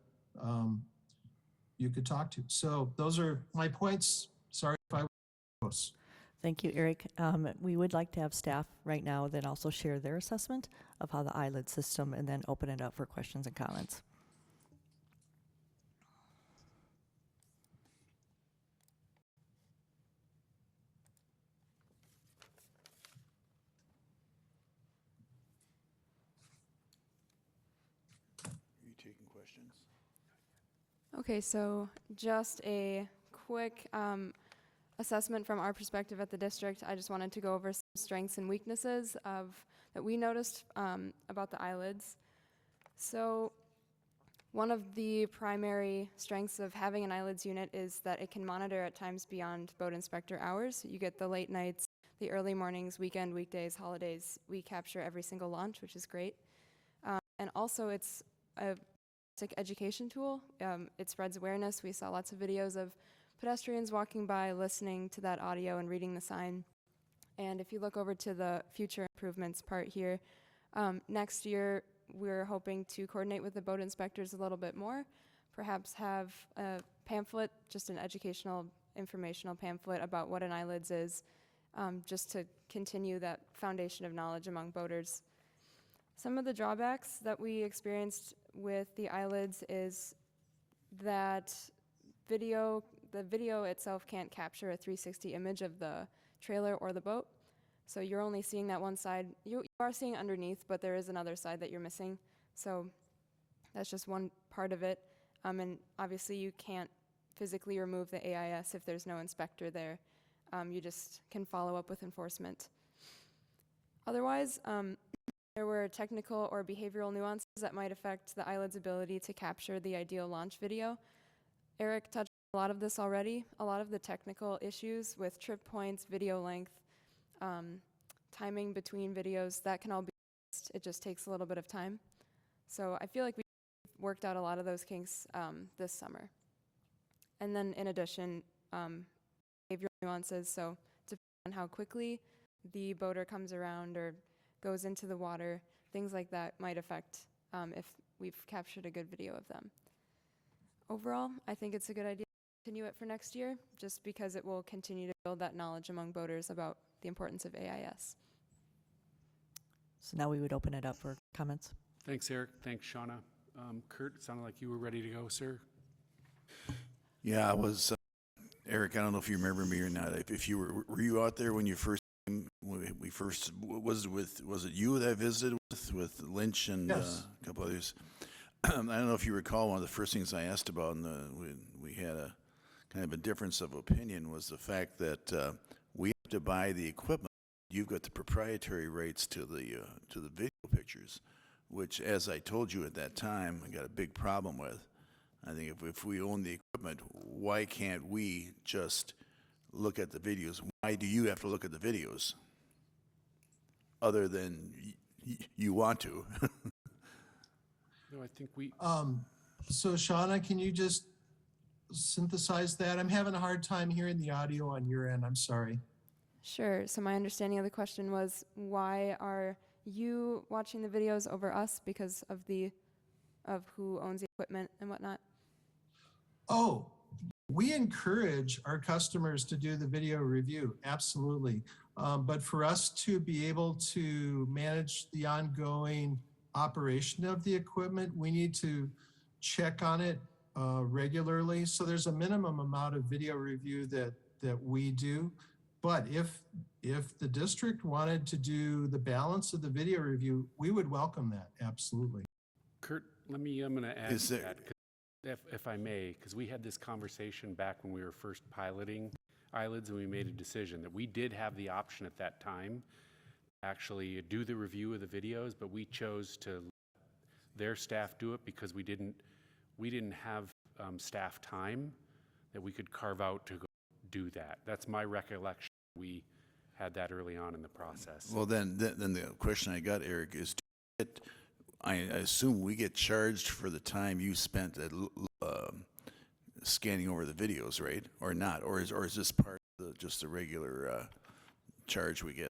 you could talk to. So those are my points. Sorry if I was close. Thank you, Eric. We would like to have staff right now then also share their assessment of how the eyelid system and then open it up for questions and comments. Are you taking questions? Okay, so just a quick assessment from our perspective at the district. I just wanted to go over some strengths and weaknesses that we noticed about the eyelids. So one of the primary strengths of having an eyelids unit is that it can monitor at times beyond boat inspector hours. You get the late nights, the early mornings, weekend, weekdays, holidays. We capture every single launch, which is great. And also it's a education tool. It spreads awareness. We saw lots of videos of pedestrians walking by, listening to that audio and reading the sign. And if you look over to the future improvements part here, next year we're hoping to coordinate with the boat inspectors a little bit more, perhaps have a pamphlet, just an educational, informational pamphlet about what an eyelids is, just to continue that foundation of knowledge among boaters. Some of the drawbacks that we experienced with the eyelids is that the video itself can't capture a 360 image of the trailer or the boat. So you're only seeing that one side. You are seeing underneath, but there is another side that you're missing. So that's just one part of it. And obviously you can't physically remove the AIS if there's no inspector there. You just can follow up with enforcement. Otherwise, there were technical or behavioral nuances that might affect the eyelid's ability to capture the ideal launch video. Eric touched on a lot of this already. A lot of the technical issues with trip points, video length, timing between videos, that can all be fixed. It just takes a little bit of time. So I feel like we worked out a lot of those kinks this summer. And then in addition, behavioral nuances. So depending on how quickly the boater comes around or goes into the water, things like that might affect if we've captured a good video of them. Overall, I think it's a good idea to continue it for next year, just because it will continue to build that knowledge among boaters about the importance of AIS. So now we would open it up for comments. Thanks, Eric. Thanks, Shauna. Kurt, it sounded like you were ready to go, sir. Yeah, I was, Eric, I don't know if you remember me or not. If you were you out there when you first came, we first, was it you that I visited with Lynch and Yes. a couple others? I don't know if you recall, one of the first things I asked about, and we had a kind of a difference of opinion, was the fact that we have to buy the equipment. You've got the proprietary rights to the video pictures, which, as I told you at that time, I got a big problem with. I think if we own the equipment, why can't we just look at the videos? Why do you have to look at the videos other than you want to? No, I think we, So Shauna, can you just synthesize that? I'm having a hard time hearing the audio on your end. I'm sorry. Sure. So my understanding of the question was, why are you watching the videos over us because of who owns the equipment and whatnot? Oh, we encourage our customers to do the video review, absolutely. But for us to be able to manage the ongoing operation of the equipment, we need to check on it regularly. So there's a minimum amount of video review that we do. But if the district wanted to do the balance of the video review, we would welcome that, absolutely. Kurt, I'm going to add Is to there- that, if I may, because we had this conversation back when we were first piloting eyelids, and we made a decision that we did have the option at that time to actually do the review of the videos, but we chose to let their staff do it because we didn't have staff time that we could carve out to go do that. That's my recollection. We had that early on in the process. Well, then the question I got, Eric, is I assume we get charged for the time you spent at scanning over the videos, right? Or not? Or is this part of just the regular charge we get?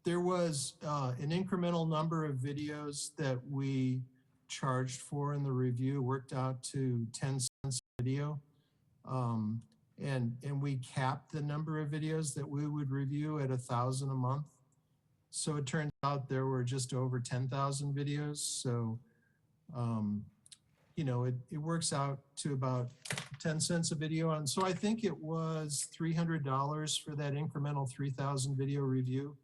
There was an incremental number of videos that we charged for in the review, worked out to 10 cents a video. And we capped the number of videos that we would review at 1,000 a month. So it turned out there were just over 10,000 videos. So, you know, it works out to about 10 cents a video. And so I think it was $300 for that incremental 3,000 video review.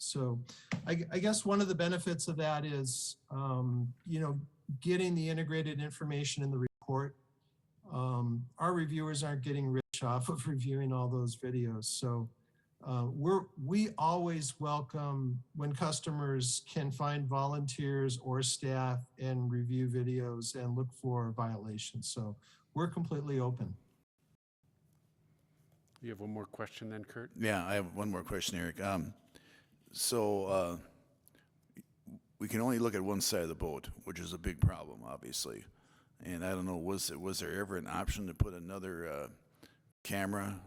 So I guess one of the benefits of that is, you know, getting the integrated information in the report. Our reviewers aren't getting rich off of reviewing all those videos. So we always welcome when customers can find volunteers or staff and review videos and look for violations. So we're completely open. You have one more question then, Kurt? Yeah, I have one more question, Eric. So we can only look at one side of the boat, which is a big problem, obviously. And I don't know, was there ever an option to put another camera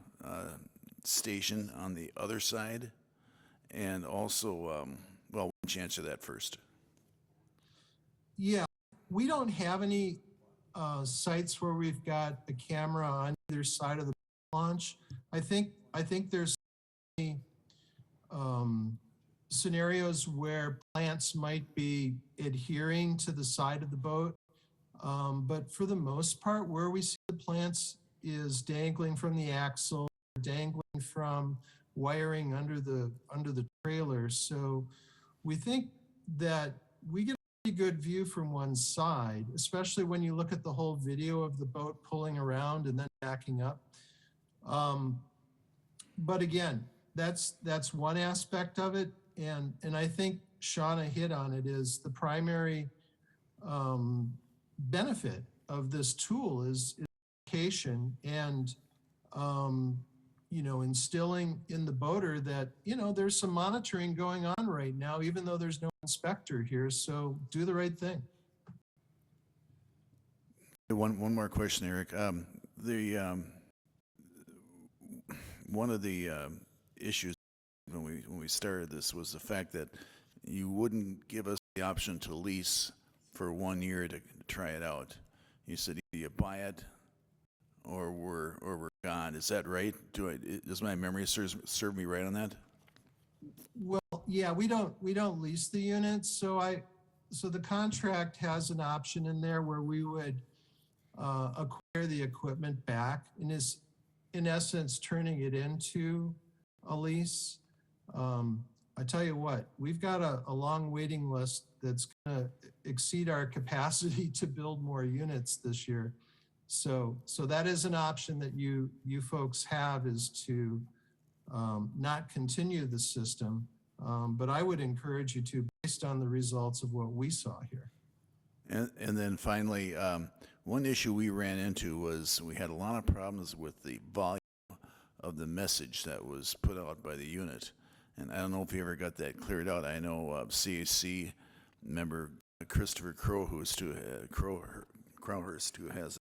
station on the other side? And also, well, why don't you answer that first? Yeah, we don't have any sites where we've got a camera on either side of the launch. I think there's scenarios where plants might be adhering to the side of the boat. But for the most part, where we see the plants is dangling from the axle, dangling from wiring under the trailer. So we think that we get a pretty good view from one side, especially when you look at the whole video of the boat pulling around and then backing up. But again, that's one aspect of it. And I think Shauna hit on it, is the primary benefit of this tool is education and, you know, instilling in the boater that, you know, there's some monitoring going on right now, even though there's no inspector here. So do the right thing. One more question, Eric. One of the issues when we started this was the fact that you wouldn't give us the option to lease for 1 year to try it out. You said either you buy it or we're gone. Is that right? Does my memory serve me right on that? Well, yeah, we don't lease the units. So the contract has an option in there where we would acquire the equipment back, and is in essence turning it into a lease. I tell you what, we've got a long waiting list that's going to exceed our capacity to build more units this year. So that is an option that you folks have, is to not continue the system. But I would encourage you to, based on the results of what we saw here. And then finally, one issue we ran into was we had a lot of problems with the volume of the message that was put out by the unit. And I don't know if you ever got that cleared out. I know CAC member Christopher Crowhurst, who has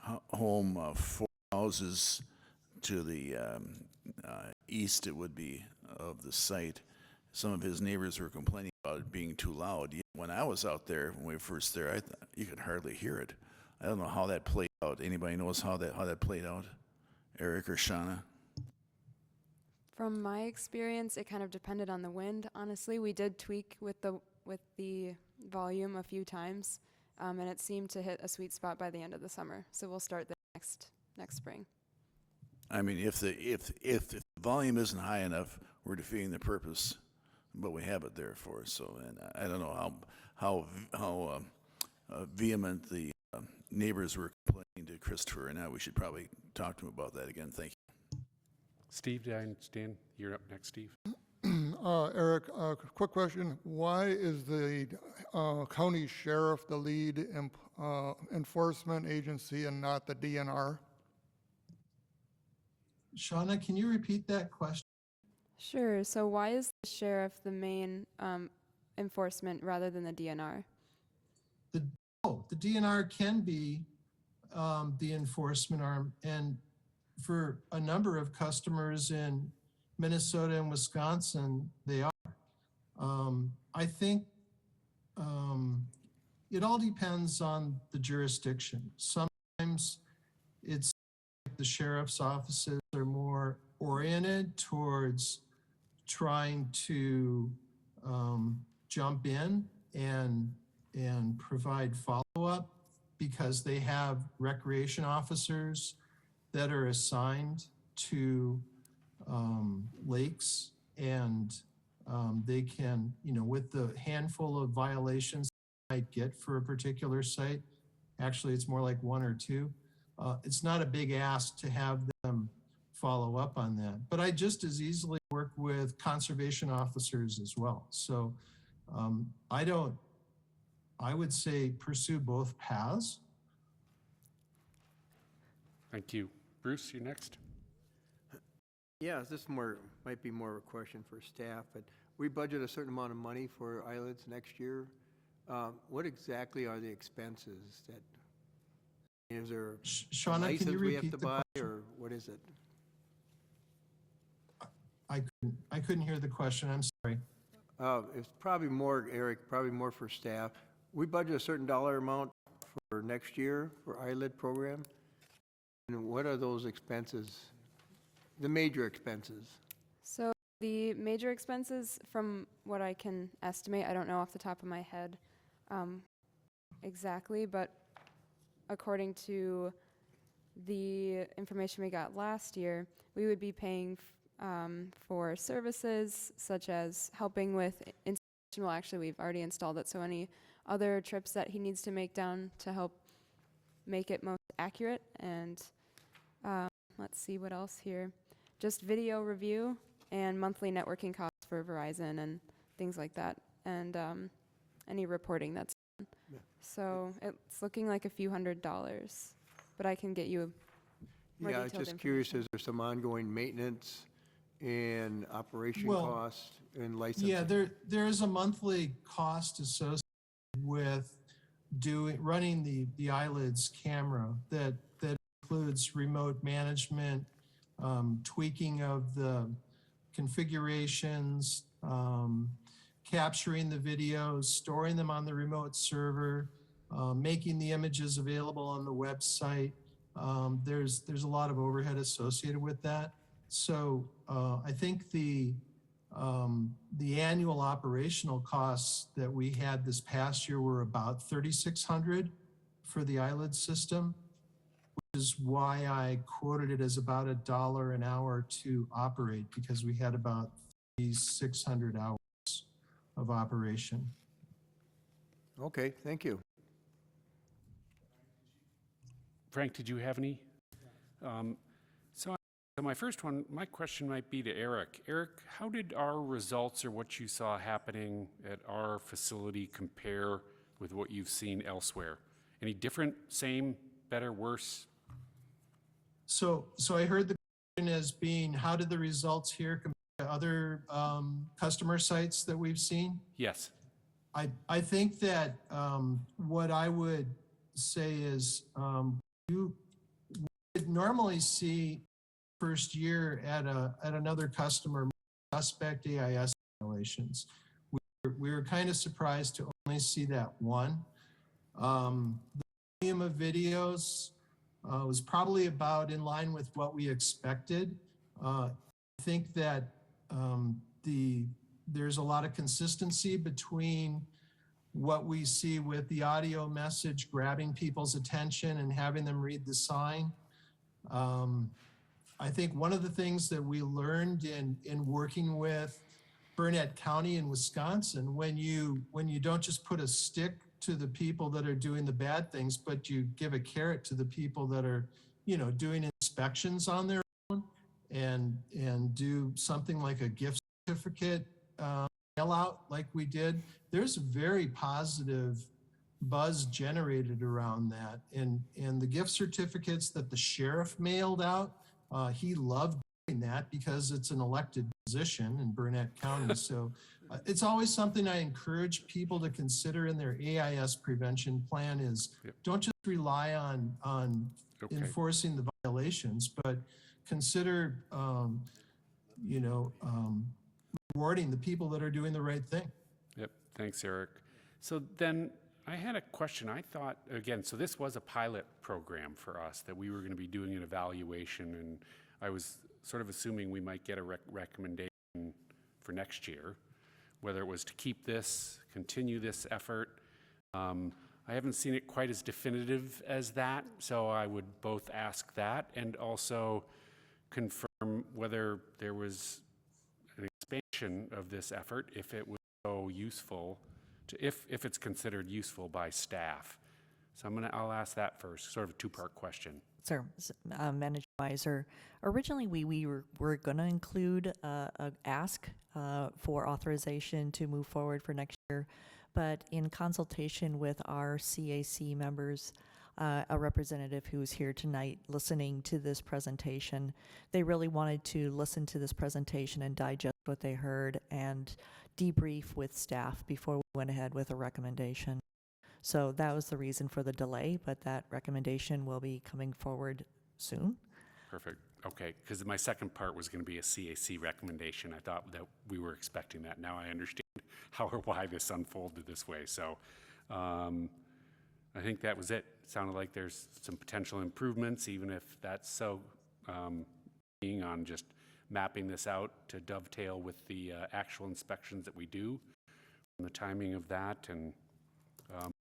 a home 4 houses to the east, it would be, of the site. Some of his neighbors were complaining about it being too loud. When I was out there, when we were first there, I thought you could hardly hear it. I don't know how that played out. Anybody knows how that played out? Eric or Shauna? From my experience, it kind of depended on the wind. Honestly, we did tweak with the volume a few times, and it seemed to hit a sweet spot by the end of the summer. So we'll start the next spring. I mean, if the volume isn't high enough, we're defeating the purpose, but we have it there for us. So, and I don't know how vehement the neighbors were complaining to Christopher, and now we should probably talk to him about that again. Thank you. Steve, did I understand? You're up next, Steve. Eric, quick question. Why is the county sheriff the lead enforcement agency and not the DNR? Shauna, can you repeat that question? Sure. So why is the sheriff the main enforcement rather than the DNR? The DNR can be the enforcement arm, and for a number of customers in Minnesota and Wisconsin, they are. I think it all depends on the jurisdiction. Sometimes it's like the sheriff's offices are more oriented towards trying to jump in and provide follow-up because they have recreation officers that are assigned to lakes, and they can, with the handful of violations they might get for a particular site, actually it's more like one or two, it's not a big ask to have them follow up on that. But I just as easily work with conservation officers as well. So I would say pursue both paths. Thank you. Bruce, you're next. Yeah, this might be more of a question for staff, but we budget a certain amount of money for eyelids next year. What exactly are the expenses that, is there a Shauna, can you license we have repeat to the buy, question? or what is it? I couldn't hear the question. I'm sorry. It's probably more, Eric, probably more for staff. We budget a certain dollar amount for next year for eyelid program. And what are those expenses, the major expenses? So the major expenses, from what I can estimate, I don't know off the top of my head exactly, but according to the information we got last year, we would be paying for services such as helping with installation. Well, actually, we've already installed it, so any other trips that he needs to make down to help make it most accurate. And let's see what else here. Just video review and monthly networking costs for Verizon and things like that, and any reporting that's done. Yeah. So it's looking like a few $100s, but I can get you more Yeah, I was detailed just curious, information. is there some ongoing maintenance and operation Well, costs and licensing? Yeah, there is a monthly cost associated with running the eyelids camera that includes remote management, tweaking of the configurations, capturing the videos, storing them on the remote server, making the images available on the website. There's a lot of overhead associated with that. So I think the annual operational costs that we had this past year were about $3,600 for the eyelid system, which is why I quoted it as about $1 an hour to operate, because we had about 3,600 hours of operation. Okay, thank you. Frank, did you have any? So my question might be to Eric. Eric, how did our results or what you saw happening at our facility compare with what you've seen elsewhere? Any different, same, better, worse? So I heard the question as being, how did the results here compare to other customer sites that we've seen? Yes. I think that what I would say is you would normally see first year at another customer suspect Ais violations. We were kind of surprised to only see that one. The volume of videos was probably about in line with what we expected. I think that there's a lot of consistency between what we see with the audio message grabbing people's attention and having them read the sign. I think one of the things that we learned in working with Burnett County in Wisconsin, when you don't just put a stick to the people that are doing the bad things, but you give a carrot to the people that are, doing inspections on their own and do something like a gift certificate mail out like we did, there's a very positive buzz generated around that. And the gift certificates that the sheriff mailed out, he loved doing that because it's an elected position in Burnett County. So it's always something I encourage people to consider in their AIS prevention plan is don't just rely on enforcing the violations, but consider, rewarding the people that are doing the right thing. Yep, thanks, Eric. So then I had a question. I thought, again, so this was a pilot program for us that we were going to be doing an evaluation, and I was sort of assuming we might get a recommendation for next year, whether it was to keep this, continue this effort. I haven't seen it quite as definitive as that, so I would both ask that and also confirm whether there was an expansion of this effort, if it was so useful, if it's considered useful by staff. So I'll ask that first, sort of a two-part question. Sir, Manager Weiser, originally we were going to include a ask for authorization to move forward for next year, but in consultation with our CAC members, a representative who's here tonight listening to this presentation, they really wanted to listen to this presentation and digest what they heard and debrief with staff before we went ahead with a recommendation. So that was the reason for the delay, but that recommendation will be coming forward soon. Perfect. Okay, because my second part was going to be a CAC recommendation. I thought that we were expecting that. Now I understand how or why this unfolded this way. So I think that was it. It sounded like there's some potential improvements, even if that's so being on just mapping this out to dovetail with the actual inspections that we do, and the timing of that, and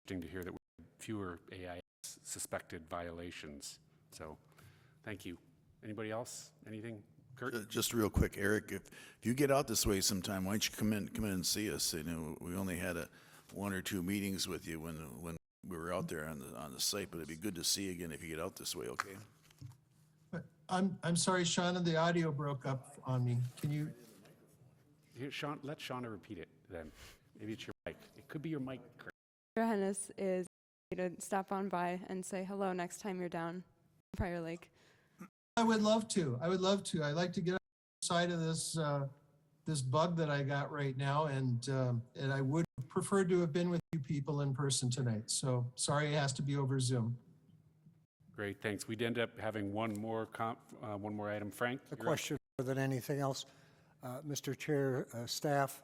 interesting to hear that we have fewer AIS suspected violations. So thank you. Anybody else? Anything? Kurt? Just real quick, Eric, if you get out this way sometime, why don't you come in and see us? You know, we only had one or two meetings with you when we were out there on the site, but it'd be good to see you again if you get out this way, okay? I'm sorry, Shauna, the audio broke up on me. Can you? Here, Sean, let Shauna repeat it then. Maybe it's your mic. It could be your mic, Kurt. Mr. Hennis is to stop on by and say hello next time you're down Prior Lake. I would love to. I'd like to get outside of this this bug that I got right now, and I would prefer to have been with you people in person tonight. So sorry it has to be over Zoom. Great, thanks. We'd end up having one more item. Frank? A question more than anything else. Mr. Chair, staff,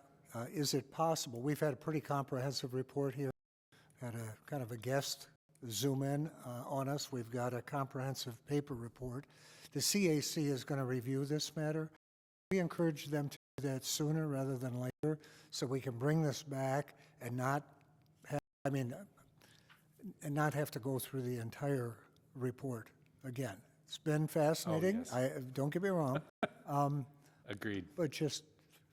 is it possible, we've had a pretty comprehensive report here, had a kind of a guest zoom in on us. We've got a comprehensive paper report. The CAC is going to review this matter. We encourage them to do that sooner rather than later so we can bring this back and not have to go through the entire report again. It's been fascinating. Oh, yes. Don't get me wrong. Agreed. But just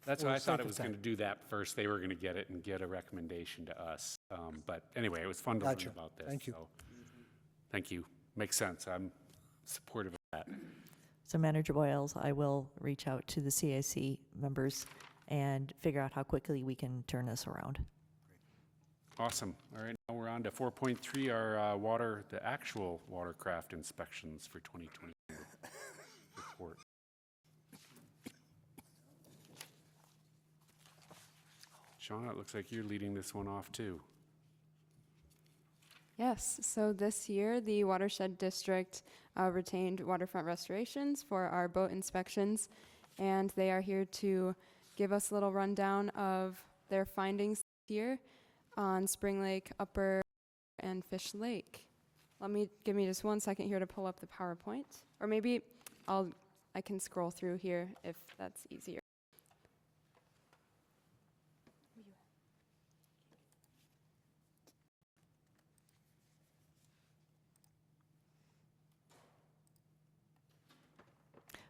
that's why I thought it was going to do that first. They were going to get it and get a recommendation to us. But anyway, it was fun to learn about this. Thank you. So, thank you. Makes sense. I'm supportive of that. So Manager Boyles, I will reach out to the CAC members and figure out how quickly we can turn this around. Awesome. All right, now we're on to 4.3, our the actual watercraft inspections for 2020 report. Shauna, it looks like you're leading this one off too. Yes, so this year the Watershed District retained waterfront restorations for our boat inspections, and they are here to give us a little rundown of their findings this year on Spring Lake, Upper, and Fish Lake. Give me just 1 second here to pull up the PowerPoint, or maybe I can scroll through here if that's easier.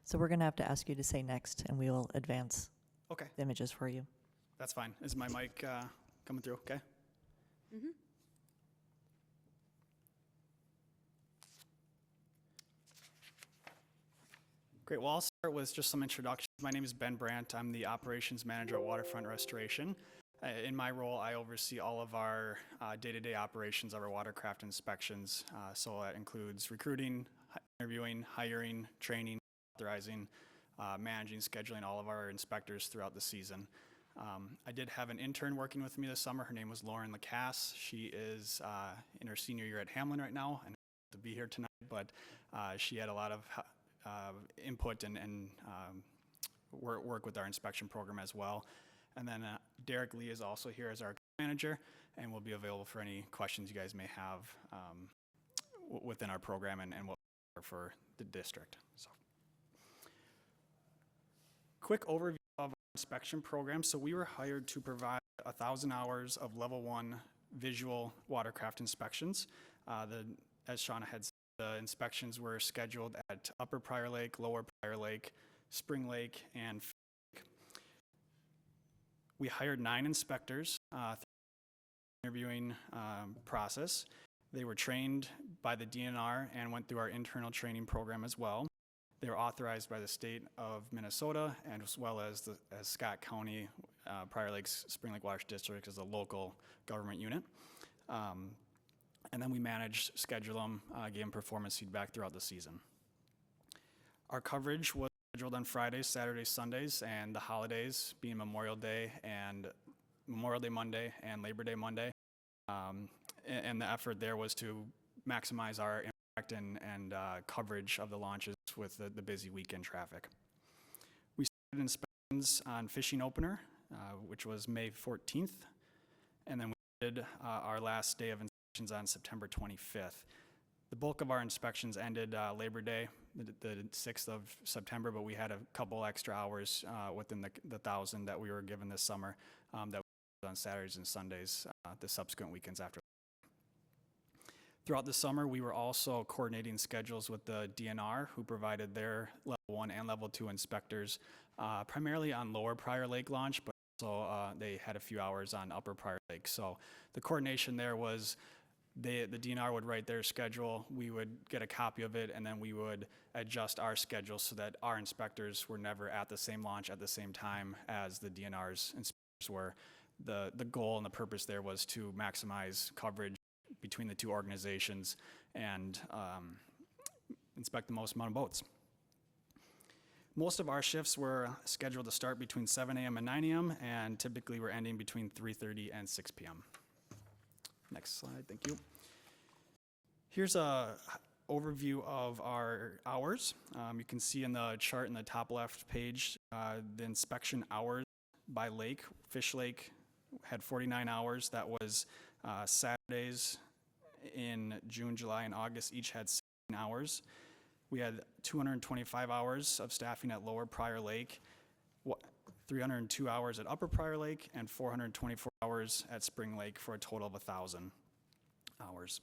So we're going to have to ask you to say next, and we will advance Okay, the images for you. that's fine. Is my mic coming through okay? Mm-hmm. Great. Well, I'll start with just some introductions. My name is Ben Brandt. I'm the operations manager at Waterfront Restoration. In my role, I oversee all of our day-to-day operations of our watercraft inspections. So that includes recruiting, interviewing, hiring, training, authorizing, managing, scheduling all of our inspectors throughout the season. I did have an intern working with me this summer. Her name was Lauren Lacasse. She is in her senior year at Hamlin right now and to be here tonight, but she had a lot of input and work with our inspection program as well. And then Derek Lee is also here as our manager and will be available for any questions you guys may have within our program and what for the district. So, quick overview of our inspection program. So we were hired to provide 1,000 hours of level 1 visual watercraft inspections. As Shauna had said, the inspections were scheduled at Upper Prior Lake, Lower Prior Lake, Spring Lake, and Lake. We hired 9 inspectors through the interviewing process. They were trained by the DNR and went through our internal training program as well. They were authorized by the state of Minnesota and as well as Scott County, Prior Lakes, Spring Lake Watershed District as a local government unit. And then we managed, schedule them, gave them performance feedback throughout the season. Our coverage was scheduled on Fridays, Saturdays, Sundays, and the holidays being Memorial Day Monday and Labor Day Monday. And the effort there was to maximize our impact and coverage of the launches with the busy weekend traffic. We started inspections on fishing opener, which was May 14th, and then we did our last day of inspections on September 25th. The bulk of our inspections ended Labor Day, the 6th of September, but we had a couple extra hours within the 1,000 that we were given this summer that we did on Saturdays and Sundays, the subsequent weekends after. Throughout the summer, we were also coordinating schedules with the DNR, who provided their level 1 and level 2 inspectors, primarily on Lower Prior Lake launch, but also they had a few hours on Upper Prior Lake. So the coordination there was the DNR would write their schedule, we would get a copy of it, and then we would adjust our schedule so that our inspectors were never at the same launch at the same time as the DNR's inspectors were. The goal and the purpose there was to maximize coverage between the two organizations and inspect the most amount of boats. Most of our shifts were scheduled to start between 7 a.m. and 9 a.m. and typically we're ending between 3:30 and 6 p.m. Next slide, thank you. Here's a overview of our hours. You can see in the chart in the top left page, the inspection hours by lake. Fish Lake had 49 hours. That was Saturdays in June, July, and August each had 16 hours. We had 225 hours of staffing at Lower Prior Lake, 302 hours at Upper Prior Lake, and 424 hours at Spring Lake for a total of 1,000 hours.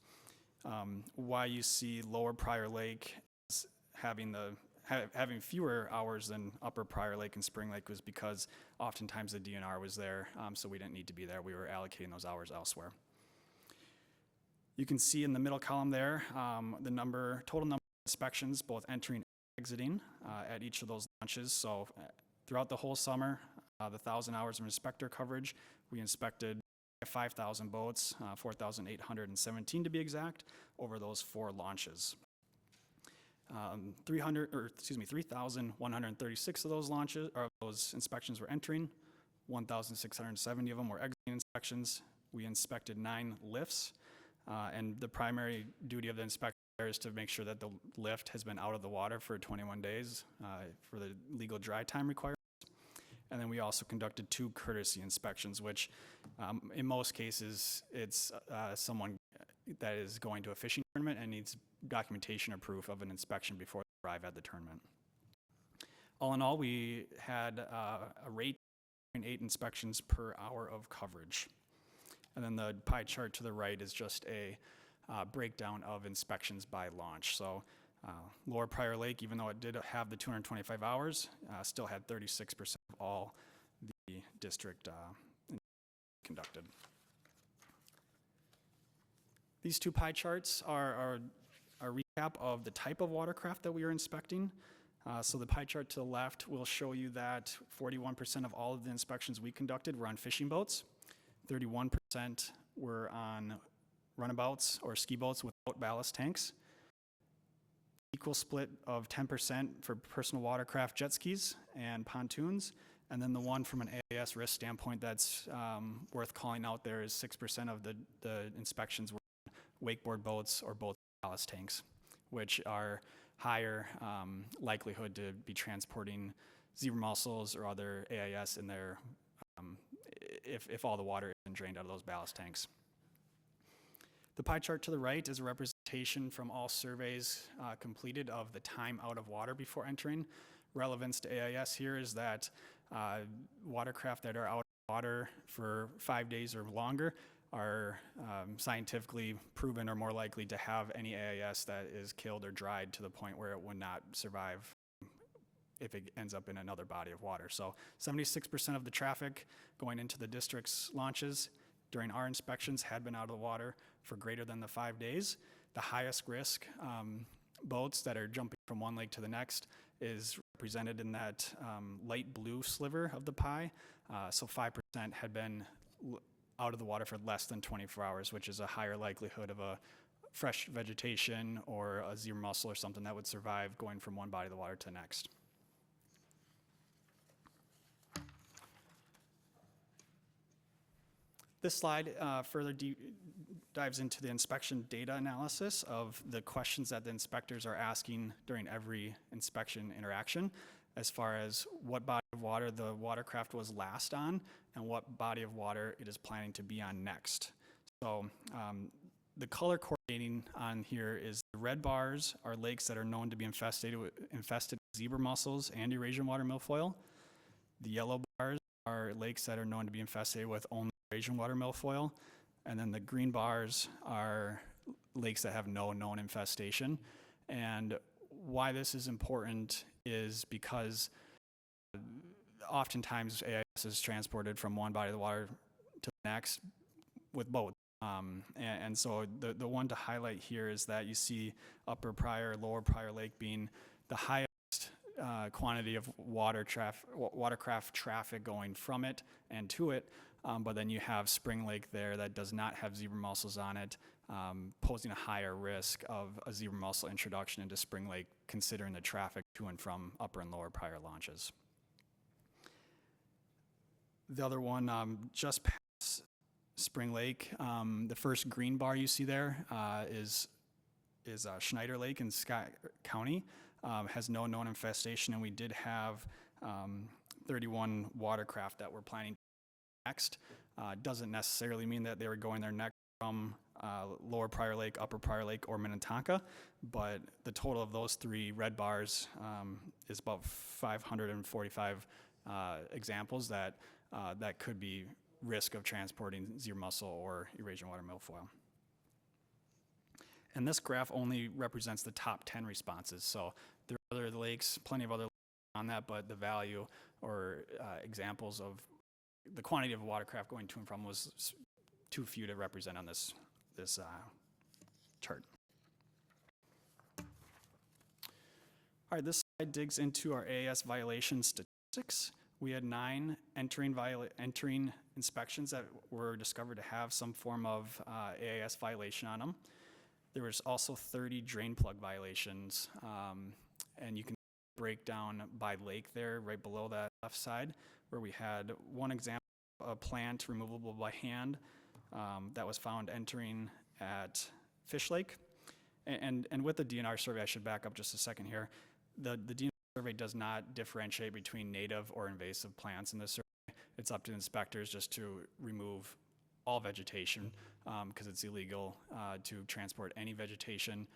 Why you see Lower Prior Lake having fewer hours than Upper Prior Lake and Spring Lake was because oftentimes the DNR was there, so we didn't need to be there. We were allocating those hours elsewhere. You can see in the middle column there the total number of inspections, both entering and exiting at each of those launches. So throughout the whole summer, the 1,000 hours of inspector coverage, we inspected 5,000 boats, 4,817 to be exact, over those 4 launches. 3,136 of those those inspections were entering, 1,670 of them were exiting inspections. We inspected 9 lifts, and the primary duty of the inspector there is to make sure that the lift has been out of the water for 21 days for the legal dry time requirements. And then we also conducted 2 courtesy inspections, which in most cases, it's someone that is going to a fishing tournament and needs documentation or proof of an inspection before they arrive at the tournament. All in all, we had a rate of 8 inspections per hour of coverage. And then the pie chart to the right is just a breakdown of inspections by launch. So Lower Prior Lake, even though it did have the 225 hours, still had 36% of all the district conducted. These 2 pie charts are a recap of the type of watercraft that we are inspecting. So the pie chart to the left will show you that 41% of all of the inspections we conducted were on fishing boats, 31% were on runabouts or ski boats without ballast tanks, equal split of 10% for personal watercraft jet skis and pontoons. And then the one from an AAS risk standpoint that's worth calling out there is 6% of the inspections were wakeboard boats or boats with ballast tanks, which are higher likelihood to be transporting zebra mussels or other AIS in there if all the water isn't drained out of those ballast tanks. The pie chart to the right is a representation from all surveys completed of the time out of water before entering. Relevance to AIS here is that watercraft that are out of water for 5 days or longer are scientifically proven or more likely to have any AIS that is killed or dried to the point where it would not survive if it ends up in another body of water. So 76% of the traffic going into the district's launches during our inspections had been out of the water for greater than the 5 days. The highest risk boats that are jumping from one lake to the next is represented in that light blue sliver of the pie. So 5% had been out of the water for less than 24 hours, which is a higher likelihood of a fresh vegetation or a zebra mussel or something that would survive going from one body of the water to the next. This slide further dives into the inspection data analysis of the questions that the inspectors are asking during every inspection interaction, as far as what body of water the watercraft was last on and what body of water it is planning to be on next. So the color coordinating on here is the red bars are lakes that are known to be infested with zebra mussels and Eurasian water milfoil. The yellow bars are lakes that are known to be infested with only Eurasian water milfoil. And then the green bars are lakes that have no known infestation. And why this is important is because oftentimes AIS is transported from one body of the water to the next with boats. And so the one to highlight here is that you see Upper Pryor, Lower Pryor Lake being the highest quantity of watercraft traffic going from it and to it. But then you have Spring Lake there that does not have zebra mussels on it, posing a higher risk of a zebra mussel introduction into Spring Lake, considering the traffic to and from Upper and Lower Pryor launches. The other one, just past Spring Lake, the first green bar you see there is Schneider Lake in Scott County. Has no known infestation, and we did have 31 watercraft that were planning next. Doesn't necessarily mean that they were going there next from Lower Pryor Lake, Upper Pryor Lake, or Minnetonka, but the total of those three red bars is about 545 examples that could be risk of transporting zebra mussel or Eurasian water milfoil. And this graph only represents the top 10 responses. So there are other lakes, plenty of other lakes on that, but the value or examples of the quantity of watercraft going to and from was too few to represent on this chart. All right, this slide digs into our Aas Violation Statistics. We had 9 entering inspections that were discovered to have some form of Aas violation on them. There was also 30 drain plug violations, and you can break down by lake there right below that left side, where we had one example of a plant removable by hand that was found entering at Fish Lake. And with the DNR survey, I should back up just a second here, the DNR survey does not differentiate between native or invasive plants in this survey. It's up to inspectors just to remove all vegetation, because it's illegal to transport any vegetation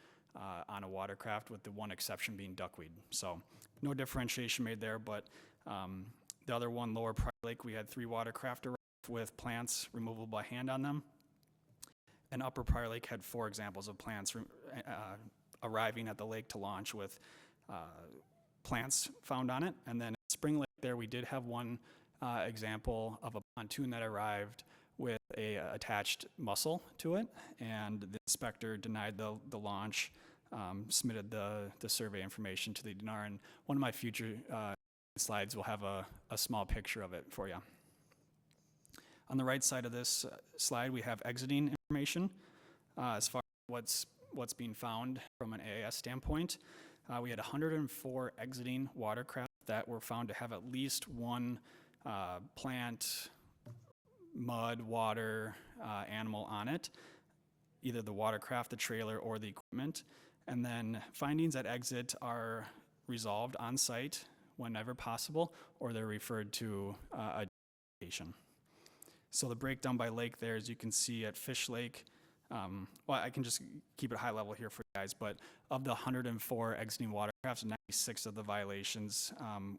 on a watercraft, with the one exception being duckweed. So no differentiation made there, but the other one, Lower Pryor Lake, we had 3 watercraft arrive with plants removable by hand on them. And Upper Pryor Lake had 4 examples of plants arriving at the lake to launch with plants found on it. And then at Spring Lake there, we did have one example of a pontoon that arrived with a attached mussel to it, and the inspector denied the launch, submitted the survey information to the DNR, and one of my future slides will have a small picture of it for you. On the right side of this slide, we have exiting information as far as what's being found from an AAS standpoint. we had 104 exiting watercraft that were found to have at least one plant, mud, water, animal on it, either the watercraft, the trailer, or the equipment. And then findings at exit are resolved on site whenever possible, or they're referred to a location. So the breakdown by lake there, as you can see at Fish Lake, well, I can just keep it high level here for you guys, but of the 104 exiting watercrafts, 96 of the violations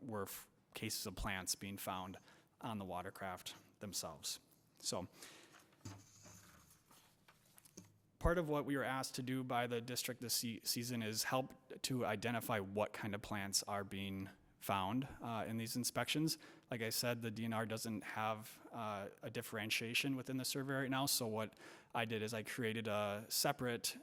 were cases of plants being found on the watercraft themselves. So part of what we were asked to do by the district this season is help to identify what kind of plants are being found in these inspections. Like I said, the DNR doesn't have a differentiation within the survey right now, so what I did is I created a separate,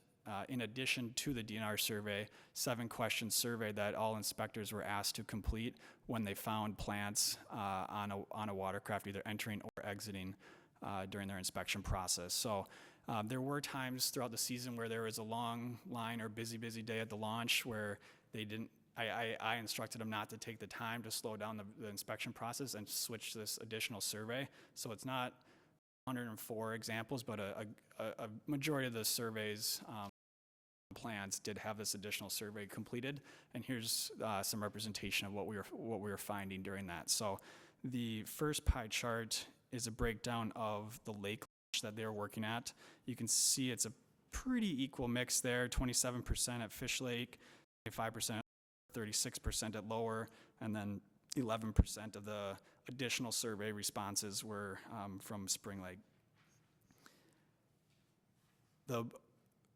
in addition to the DNR survey, 7-question survey that all inspectors were asked to complete when they found plants on a watercraft, either entering or exiting during their inspection process. So there were times throughout the season where there was a long line or busy day at the launch where they didn't, I instructed them not to take the time to slow down the inspection process and switch to this additional survey. So it's not 104 examples, but a majority of the surveys plans did have this additional survey completed. And here's some representation of what we were finding during that. So the first pie chart is a breakdown of the lake that they're working at. You can see it's a pretty equal mix there, 27% at Fish Lake, 25%, 36% at Lower, and then 11% of the additional survey responses were from Spring Lake. The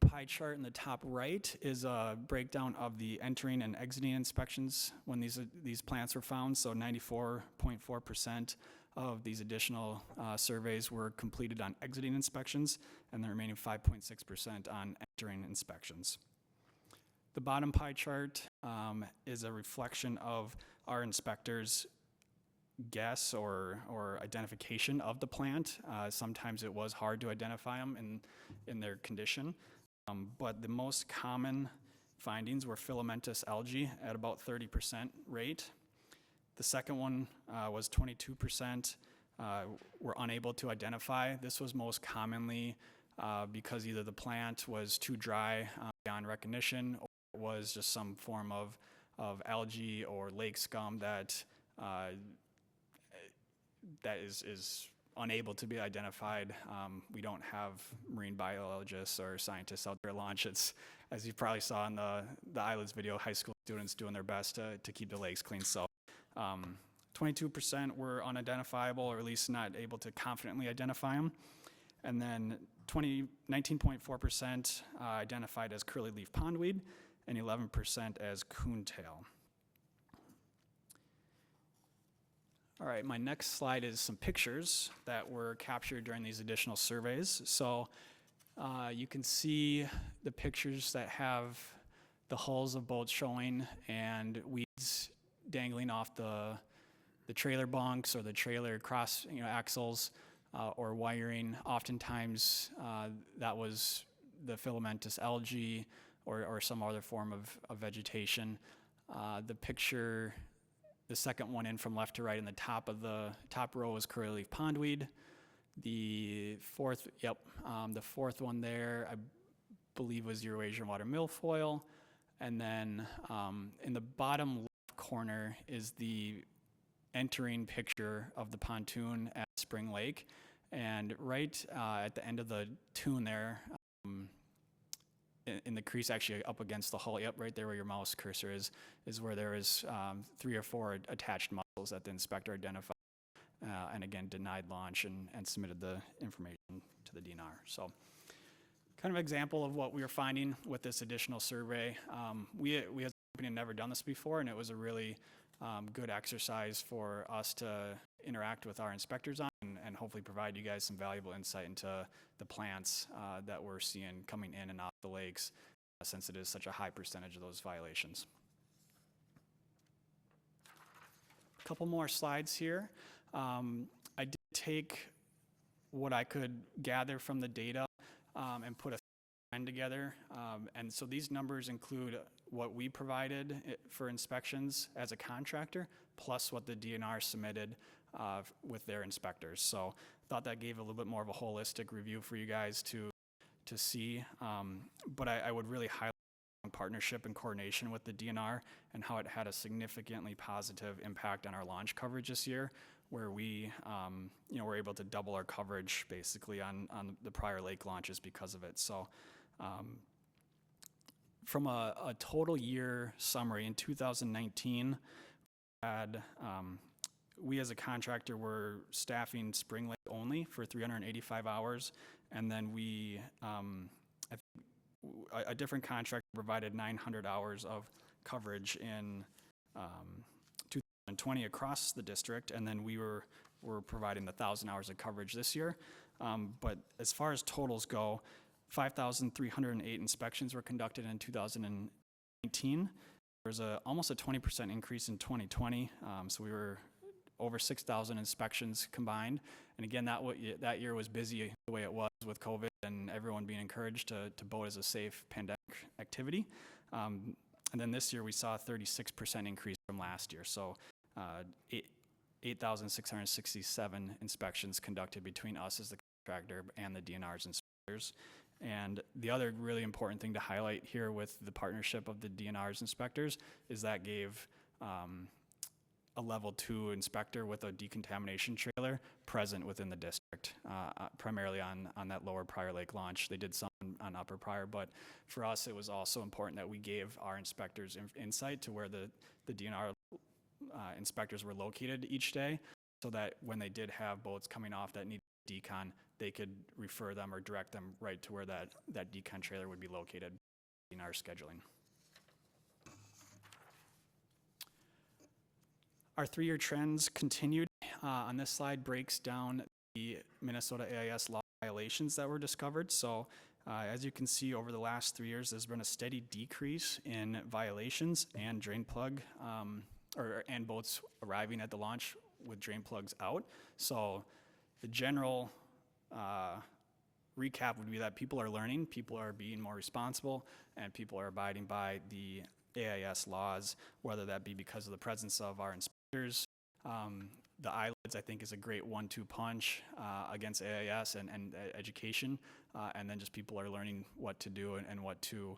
pie chart in the top right is a breakdown of the entering and exiting inspections when these plants were found. So 94.4% of these additional surveys were completed on exiting inspections, and the remaining 5.6% on entering inspections. The bottom pie chart is a reflection of our inspectors' guess or identification of the plant. Sometimes it was hard to identify them in their condition, but the most common findings were filamentous algae at about 30% rate. The second one was 22%. Were unable to identify. This was most commonly because either the plant was too dry beyond recognition, or it was just some form of algae or lake scum that is unable to be identified. We don't have marine biologists or scientists out there at launch. It's, as you probably saw in the Islands video, high school students doing their best to keep the lakes clean. So 22% were unidentifiable, or at least not able to confidently identify them. And then 19.4% identified as curly leaf pondweed, and 11% as coontail. All right, my next slide is some pictures that were captured during these additional surveys. So you can see the pictures that have the hulls of boats showing and weeds dangling off the trailer bunks or the trailer cross axles or wiring. Oftentimes that was the filamentous algae or some other form of vegetation. The picture, the second one in from left to right in the top of the top row is curly leaf pondweed. The fourth one there I believe was Eurasian water milfoil. And then in the bottom left corner is the entering picture of the pontoon at Spring Lake. And right at the end of the tune there, in the crease actually up against the hull, yep, right there where your mouse cursor is where there is 3 or 4 attached mussels that the inspector identified and again denied launch and submitted the information to the DNR. So kind of example of what we were finding with this additional survey. We as a company had never done this before, and it was a really good exercise for us to interact with our inspectors on and hopefully provide you guys some valuable insight into the plants that we're seeing coming in and out of the lakes since it is such a high percentage of those violations. A couple more slides here. I did take what I could gather from the data and put a blend together. And so these numbers include what we provided for inspections as a contractor, plus what the DNR submitted with their inspectors. So thought that gave a little bit more of a holistic review for you guys to see. But I would really highlight partnership and coordination with the DNR and how it had a significantly positive impact on our launch coverage this year, where we were able to double our coverage basically on the prior lake launches because of it. So from a total year summary, in 2019, we as a contractor were staffing Spring Lake only for 385 hours, and then a different contractor provided 900 hours of coverage in 2020 across the district, and then we were providing the 1,000 hours of coverage this year. But as far as totals go, 5,308 inspections were conducted in 2019. There was almost a 20% increase in 2020, so we were over 6,000 inspections combined. And again, that year was busy the way it was with COVID and everyone being encouraged to boat as a safe pandemic activity. And then this year we saw a 36% increase from last year. So 8,667 inspections conducted between us as the contractor and the DNR's inspectors. And the other really important thing to highlight here with the partnership of the DNR's inspectors is that gave a level 2 inspector with a decontamination trailer present within the district, primarily on that lower Prior Lake launch. They did some on Upper Prior, but for us it was also important that we gave our inspectors insight to where the DNR inspectors were located each day, so that when they did have boats coming off that needed decon, they could refer them or direct them right to where that decon trailer would be located in our scheduling. Our 3-year trends continued. On this slide breaks down the Minnesota AIS law violations that were discovered. So as you can see, over the last 3 years, there's been a steady decrease in violations and drain plug and boats arriving at the launch with drain plugs out. So the general recap would be that people are learning, people are being more responsible, and people are abiding by the AIS laws, whether that be because of the presence of our inspectors. The ILIDs, I think, is a great 1-2 punch against AIS and education, and then just people are learning what to do and what to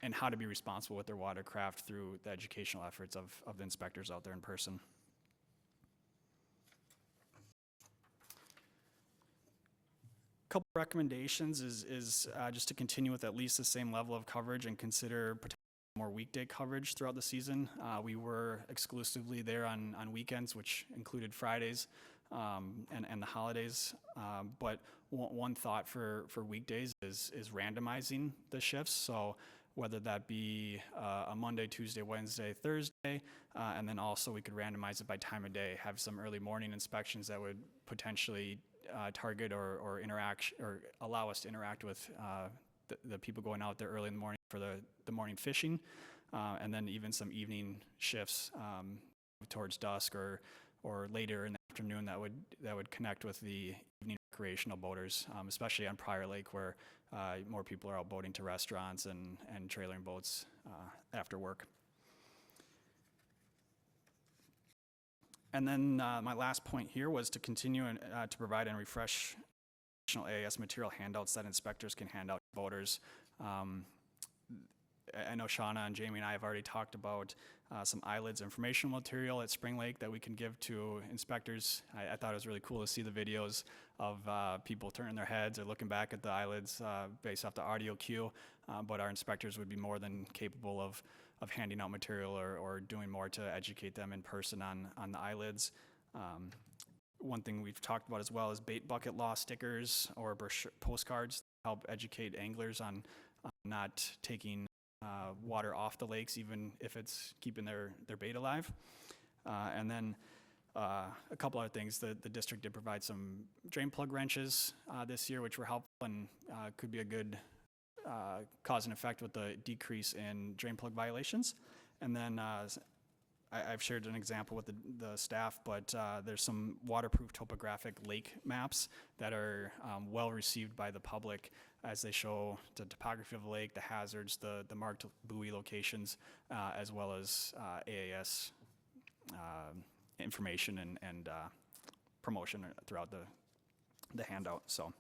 and how to be responsible with their watercraft through the educational efforts of the inspectors out there in person. Couple recommendations is just to continue with at least the same level of coverage and consider potentially more weekday coverage throughout the season. We were exclusively there on weekends, which included Fridays and the holidays. But one thought for weekdays is randomizing the shifts. So whether that be a Monday, Tuesday, Wednesday, Thursday, and then also we could randomize it by time of day, have some early morning inspections that would potentially target or interact or allow us to interact with the people going out there early in the morning for the morning fishing, and then even some evening shifts towards dusk or later in the afternoon that would connect with the evening recreational boaters, especially on Prior Lake, where more people are out boating to restaurants and trailering boats after work. And then my last point here was to continue to provide and refresh additional AIS material handouts that inspectors can hand out to boaters. I know Shauna and Jamie and I have already talked about some ILIDs informational material at Spring Lake that we can give to inspectors. I thought it was really cool to see the videos of people turning their heads or looking back at the ILIDs based off the audio cue, but our inspectors would be more than capable of handing out material or doing more to educate them in person on the ILIDs. One thing we've talked about as well is bait bucket law stickers or postcards to help educate anglers on not taking water off the lakes, even if it's keeping their bait alive. And then a couple other things. The district did provide some drain plug wrenches this year, which were helpful and could be a good cause and effect with the decrease in drain plug violations. And then I've shared an example with the staff, but there's some waterproof topographic lake maps that are well received by the public as they show the topography of the lake, the hazards, the marked buoy locations, as well as AAS information and promotion throughout the handout. So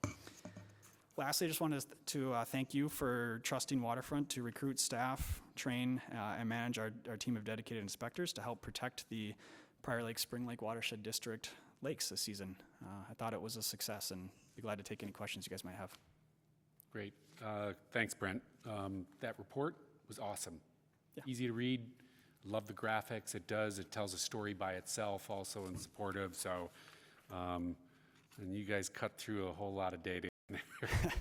lastly, I just wanted to thank you for trusting Waterfront to recruit staff, train, and manage our team of dedicated inspectors to help protect the Prior Lake Spring Lake Watershed District lakes this season. I thought it was a success, and be glad to take any questions you guys might have. Great. Thanks, Brent. That report was awesome. Yeah. Easy to read. Love the graphics. It tells a story by itself also and supportive. So, and you guys cut through a whole lot of data in there.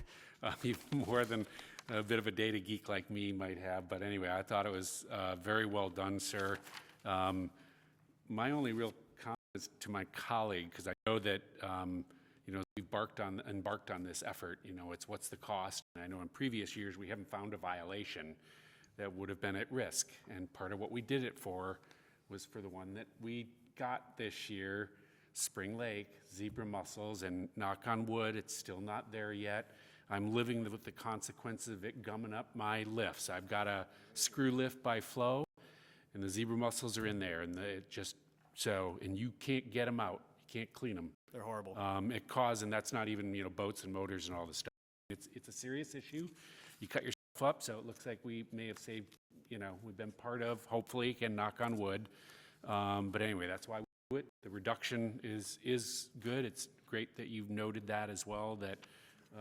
Even more than a bit of a data geek like me might have. But anyway, I thought it was very well done, sir. My only real comment is to my colleague, because I know that we've embarked on this effort. It's what's the cost? And I know in previous years we haven't found a violation that would have been at risk. And part of what we did it for was for the one that we got this year, Spring Lake, zebra mussels, and knock on wood, it's still not there yet. I'm living with the consequences of it gumming up my lifts. I've got a screw lift by Flow, and the zebra mussels are in there, and and you can't get them out. You can't clean them. They're horrible. And that's not even boats and motors and all this stuff. It's a serious issue. You cut yourself up, so it looks like we may have saved. We've been part of. Hopefully, can knock on wood. But anyway, that's why we do it. The reduction is good. It's great that you've noted that as well. That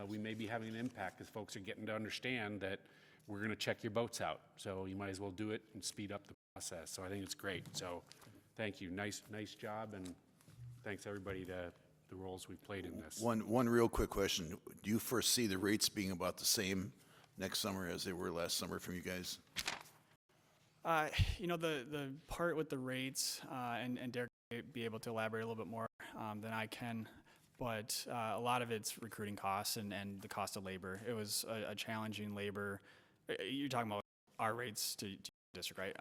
we may be having an impact as folks are getting to understand that we're going to check your boats out. So you might as well do it and speed up the process. So I think it's great. So thank you. Nice job, and thanks everybody to the roles we played in this. One real quick question. Do you foresee the rates being about the same next summer as they were last summer from you guys? The part with the rates, and Derek may be able to elaborate a little bit more than I can, but a lot of it's recruiting costs and the cost of labor. It was a challenging labor. You're talking about our rates to district, right?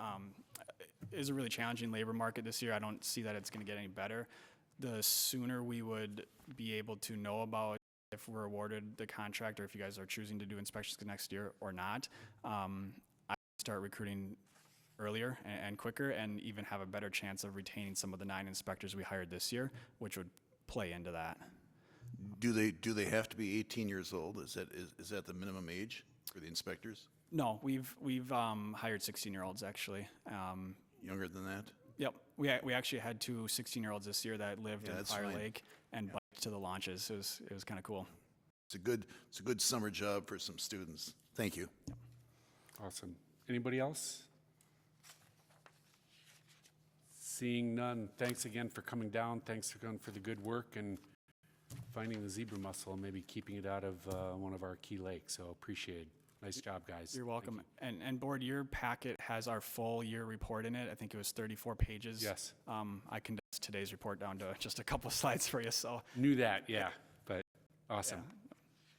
It is a really challenging labor market this year. I don't see that it's going to get any better. The sooner we would be able to know about if we're awarded the contract or if you guys are choosing to do inspections next year or not, I start recruiting earlier and quicker, and even have a better chance of retaining some of the 9 inspectors we hired this year, which would play into that. Do they have to be 18 years old? Is that the minimum age for the inspectors? No, we've hired 16-year-olds actually. Younger than that? Yep, we actually had 2 16-year-olds this year that lived in Fire Lake and biked to the launches. It was kind of cool. It's a good summer job for some students. Thank you. Awesome. Anybody else? Seeing none, thanks again for coming down. Thanks again for the good work and finding the zebra mussel and maybe keeping it out of one of our key lakes. So appreciate it. Nice job, guys. You're welcome. And board, your packet has our full year report in it. I think it was 34 pages. Yes. I condensed today's report down to just a couple of slides for you. So knew that, yeah. But awesome. Yeah.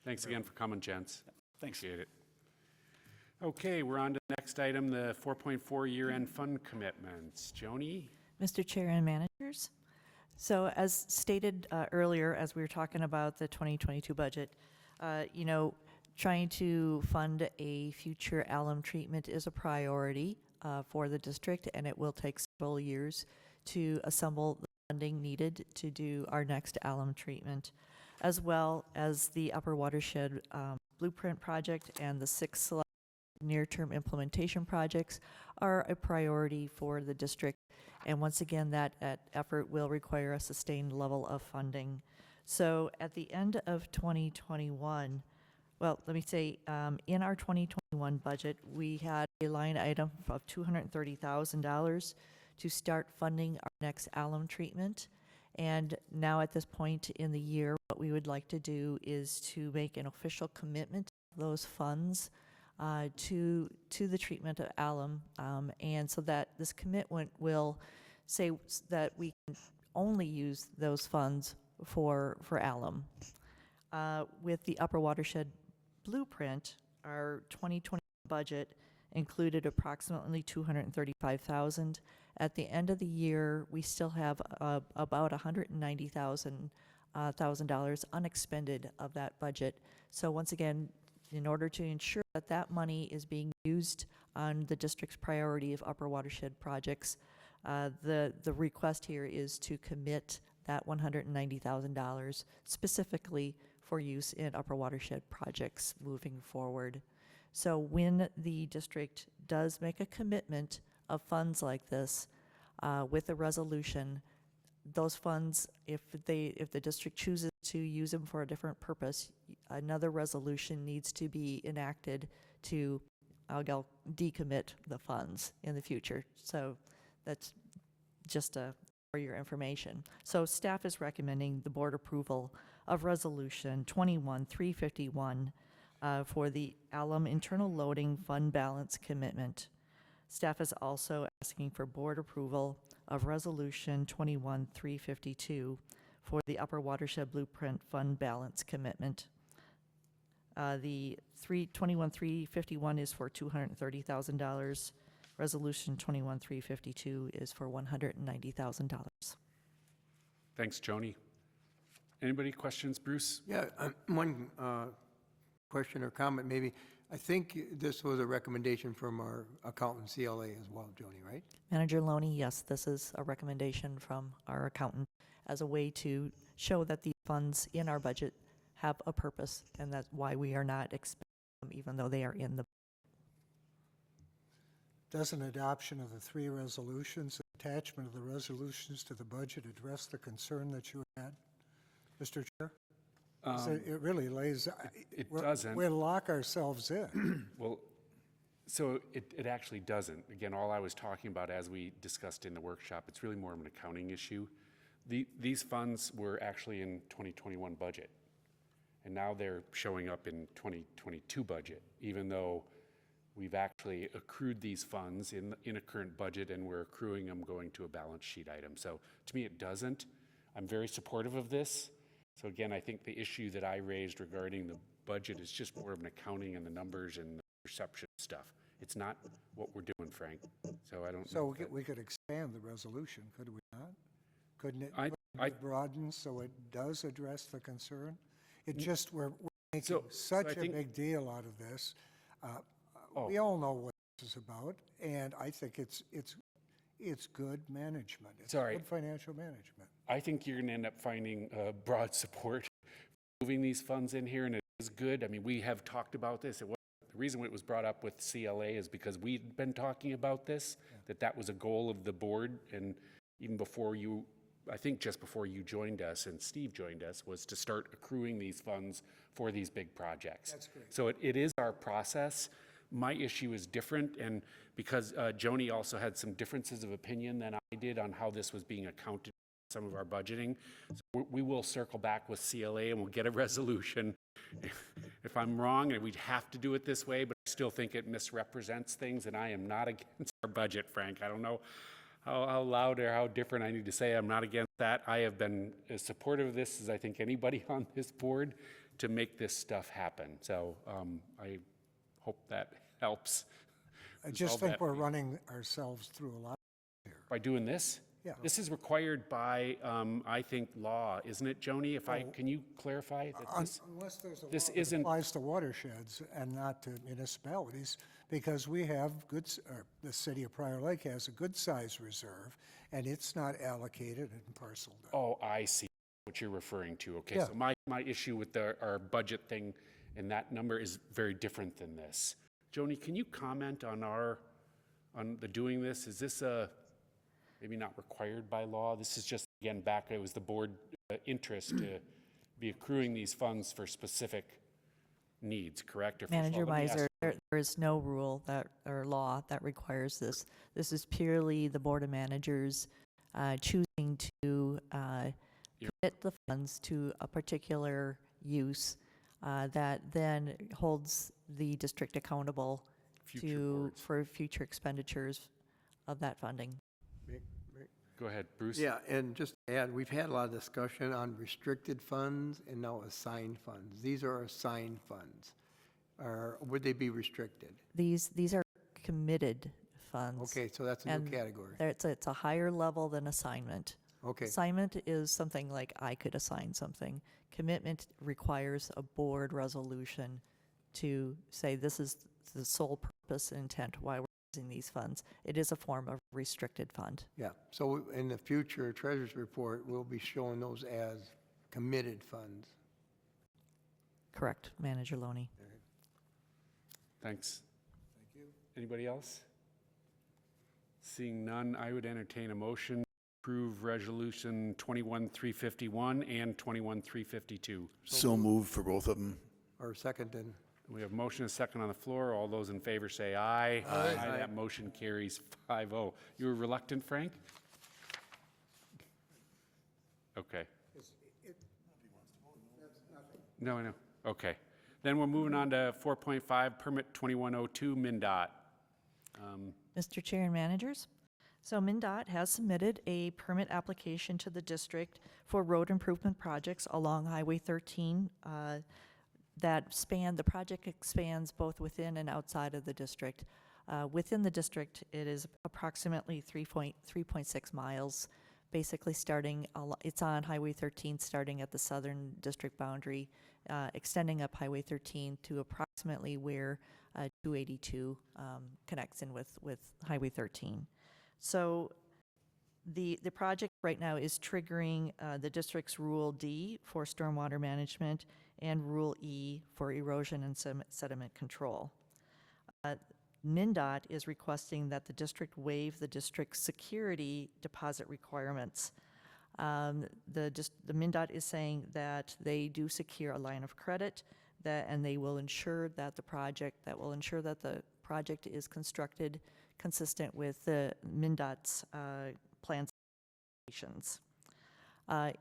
Thanks again for coming, gents. Thanks. Appreciate it. Okay, we're on to the next item, the 4.4 year-end fund commitments. Joni? Mr. Chair and managers. So as stated earlier, as we were talking about the 2022 budget, trying to fund a future alum treatment is a priority for the district, and it will take several years to assemble the funding needed to do our next alum treatment, as well as the Upper Watershed Blueprint Project and the 6 select near-term implementation projects are a priority for the district. And once again, that effort will require a sustained level of funding. So at the end of 2021, well, let me say, in our 2021 budget, we had a line item of $230,000 to start funding our next alum treatment. And now at this point in the year, what we would like to do is to make an official commitment of those funds to the treatment of alum, and so that this commitment will say that we can only use those funds for alum. With the Upper Watershed Blueprint, our 2020 budget included approximately $235,000, At the end of the year, we still have about $190,000 unexpended of that budget. So once again, in order to ensure that that money is being used on the district's priority of upper watershed projects, the request here is to commit that $190,000 specifically for use in upper watershed projects moving forward. So when the district does make a commitment of funds like this with a resolution, those funds, if the district chooses to use them for a different purpose, another resolution needs to be enacted to decommit the funds in the future. So that's just for your information. So staff is recommending the board approval of Resolution 21-351 for the alum internal loading fund balance commitment. Staff is also asking for board approval of Resolution 21-352 for the upper watershed blueprint fund balance commitment. The 21-351 is for $230,000. Resolution 21-352 is for $190,000. Thanks, Joni. Anybody questions, Bruce? Yeah, one question or comment maybe. I think this was a recommendation from our accountant CLA as well, Joni, right? Manager Loney, yes, this is a recommendation from our accountant as a way to show that the funds in our budget have a purpose, and that's why we are not expending them even though they are in the. Does an adoption of the 3 resolutions, attachment of the resolutions to the budget address the concern that you had, Mr. Chair? It really lays, It doesn't. we'll lock ourselves in. Well, so it actually doesn't. Again, all I was talking about, as we discussed in the workshop, it's really more of an accounting issue. These funds were actually in 2021 budget, and now they're showing up in 2022 budget, even though we've actually accrued these funds in a current budget, and we're accruing them going to a balance sheet item. So to me, it doesn't. I'm very supportive of this. So again, I think the issue that I raised regarding the budget is just more of an accounting and the numbers and the perception stuff. It's not what we're doing, Frank. So I don't So know. we could expand the resolution, could we not? Couldn't it I broaden so it does address the concern? It just, we're making So such I a think- big deal out of this. Oh. We all know what this is about, and I think it's good management. It's Sorry. good financial management. I think you're going to end up finding broad support for moving these funds in here, and it is good. I mean, we have talked about this. The reason it was brought up with CLA is because we'd been talking about this, that was a goal of the board, and even before you, I think just before you joined us and Steve joined us, was to start accruing these funds for these big projects. That's great. So it is our process. My issue is different, and because Joni also had some differences of opinion than I did on how this was being accounted for some of our budgeting. So we will circle back with CLA and we'll get a resolution. If I'm wrong, and we'd have to do it this way, but I still think it misrepresents things, and I am not against our budget, Frank. I don't know how loud or how different I need to say I'm not against that. I have been as supportive of this as I think anybody on this board to make this stuff happen. So I hope that helps. I just resolve think that we're running ourselves through a lot here. by doing this. Yeah. This is required by, I think, law, isn't it, Joni? Can you clarify that this? Unless there's a this law that isn't- applies to watersheds and not to municipalities, because we have the city of Prior Lake has a good size reserve, and it's not allocated and parceled out. Oh, I see what you're referring to. Okay, Yeah. so my issue with our budget thing and that number is very different than this. Joni, can you comment on the doing this? Is this maybe not required by law? This is just, again, it was the board interest to be accruing these funds for specific needs, correct? Or Manager let me ask- Miser, there is no rule or law that requires this. This is purely the Board of Managers choosing to commit the funds to a particular use that then holds the district accountable for future expenditures of that funding. Go ahead, Bruce. Yeah, and just to add, we've had a lot of discussion on restricted funds and now assigned funds. These are assigned funds. Would they be restricted? These are committed Oh, funds. okay, so that's a And new category. It's a higher level than assignment. Okay, Assignment is something like I could assign something. Commitment requires a board resolution to say this is the sole purpose and intent why we're using these funds. It is a form of restricted fund. yeah. So in the future treasurer's report, we'll be showing those as committed funds. Correct, Manager Loney. Thanks. Thank you. Anybody else? Seeing none, I would entertain a motion to approve Resolution 21-351 and 21-352. So moved for both of them. Or second, then. We have motion and second on the floor. All those in favor say aye. Aye. That motion carries 5-0. You were reluctant, Frank? Okay. No, I know. Okay. Then we're moving on to 4.5, Permit 2102, Mndot. Mr. Chair and Managers, so Mndot has submitted a permit application to the district for road improvement projects along Highway 13 the project expands both within and outside of the district. Within the district, it is approximately 3.6 miles, basically it's on Highway 13 starting at the southern district boundary, extending up Highway 13 to approximately where 282 connects in with Highway 13. So the project right now is triggering the district's Rule D for stormwater management and Rule E for erosion and sediment control. Mndot is requesting that the district waive the district's security deposit requirements. The Mndot is saying that they do secure a line of credit and they will ensure that the project is constructed consistent with the Mndot's plans.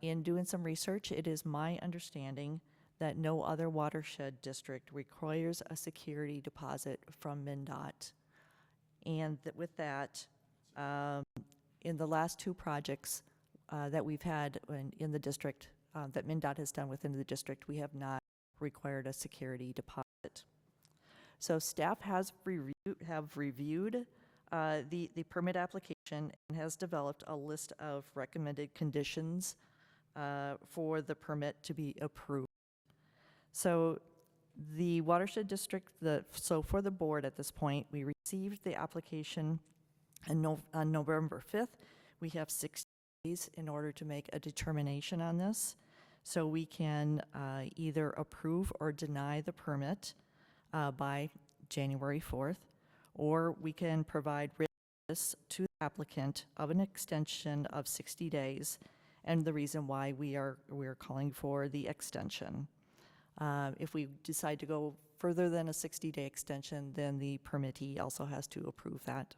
In doing some research, it is my understanding that no other watershed district requires a security deposit from Mndot. And with that, in the last two projects that we've had in the district, that Mndot has done within the district, we have not required a security deposit. So staff has reviewed the permit application and has developed a list of recommended conditions for the permit to be approved. So the Watershed District, so for the board at this point, we received the application on November 5th. We have 6 days in order to make a determination on this. So we can either approve or deny the permit by January 4th, or we can provide written notice to the applicant of an extension of 60 days, and the reason why we're calling for the extension. If we decide to go further than a 60-day extension, then the permittee also has to approve that.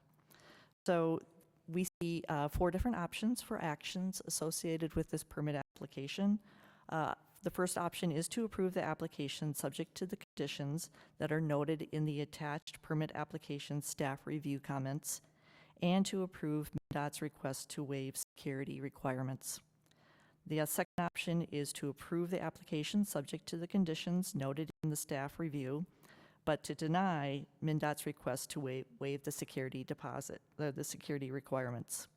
So we see 4 different options for actions associated with this permit application. The first option is to approve the application subject to the conditions that are noted in the attached permit application staff review comments, and to approve Mndot's request to waive security requirements. The second option is to approve the application subject to the conditions noted in the staff review, but to deny Mndot's request to waive the security deposit, the security requirements.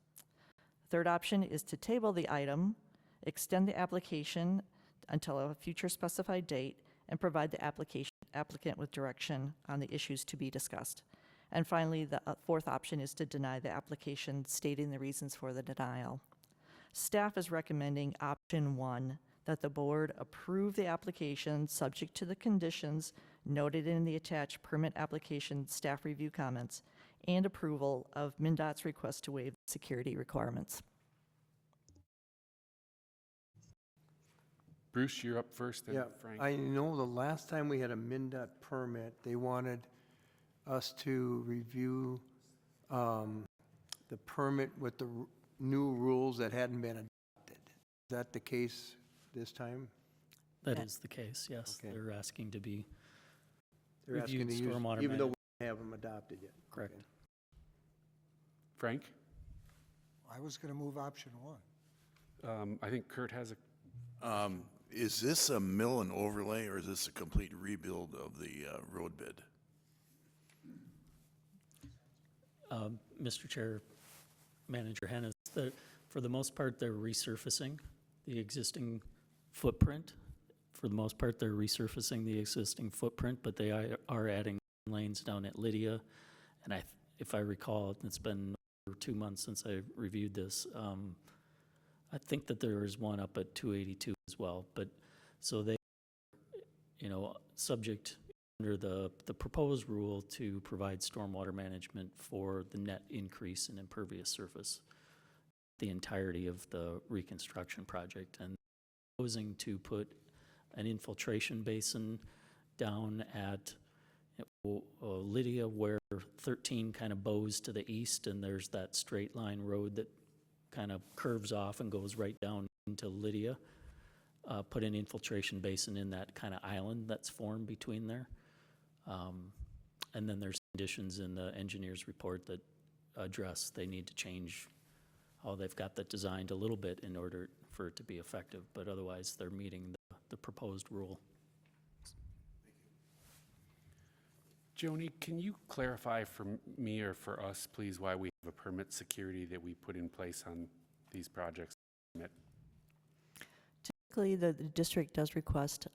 Third option is to table the item, extend the application until a future specified date, and provide the applicant with direction on the issues to be discussed. And finally, the fourth option is to deny the application, stating the reasons for the denial. Staff is recommending option 1, that the board approve the application subject to the conditions noted in the attached permit application staff review comments, and approval of Mndot's request to waive security requirements. Bruce, you're up first, then Yeah, Frank. I know the last time we had a Mndot permit, they wanted us to review the permit with the new rules that hadn't been adopted. Is that the case this time? That is the case, yes. Okay. They're asking to be They're asking reviewed to use, stormwater even though we management. don't have them adopted yet. Correct. Okay. Frank? I was going to move option 1. I think Kurt has a, Is this a mill and overlay, or is this a complete rebuild of the road bed? Mr. Chair, Manager Hennis, for the most part, they're resurfacing the existing footprint. For the most part, they're resurfacing the existing footprint, but they are adding lanes down at Lydia. And if I recall, it's been over 2 months since I reviewed this. I think that there is one up at 282 as well. But so they, subject under the proposed rule to provide stormwater management for the net increase in impervious surface, the entirety of the reconstruction project, and proposing to put an infiltration basin down at Lydia, where 13 kind of bows to the east, and there's that straight line road that kind of curves off and goes right down into Lydia. Put an infiltration basin in that kind of island that's formed between there. And then there's conditions in the engineer's report that address they need to change how they've got that designed a little bit in order for it to be effective, but otherwise they're meeting the proposed rule. Joni, can you clarify for me or for us, please, why we have a permit security that we put in place on these projects? Typically, the district does request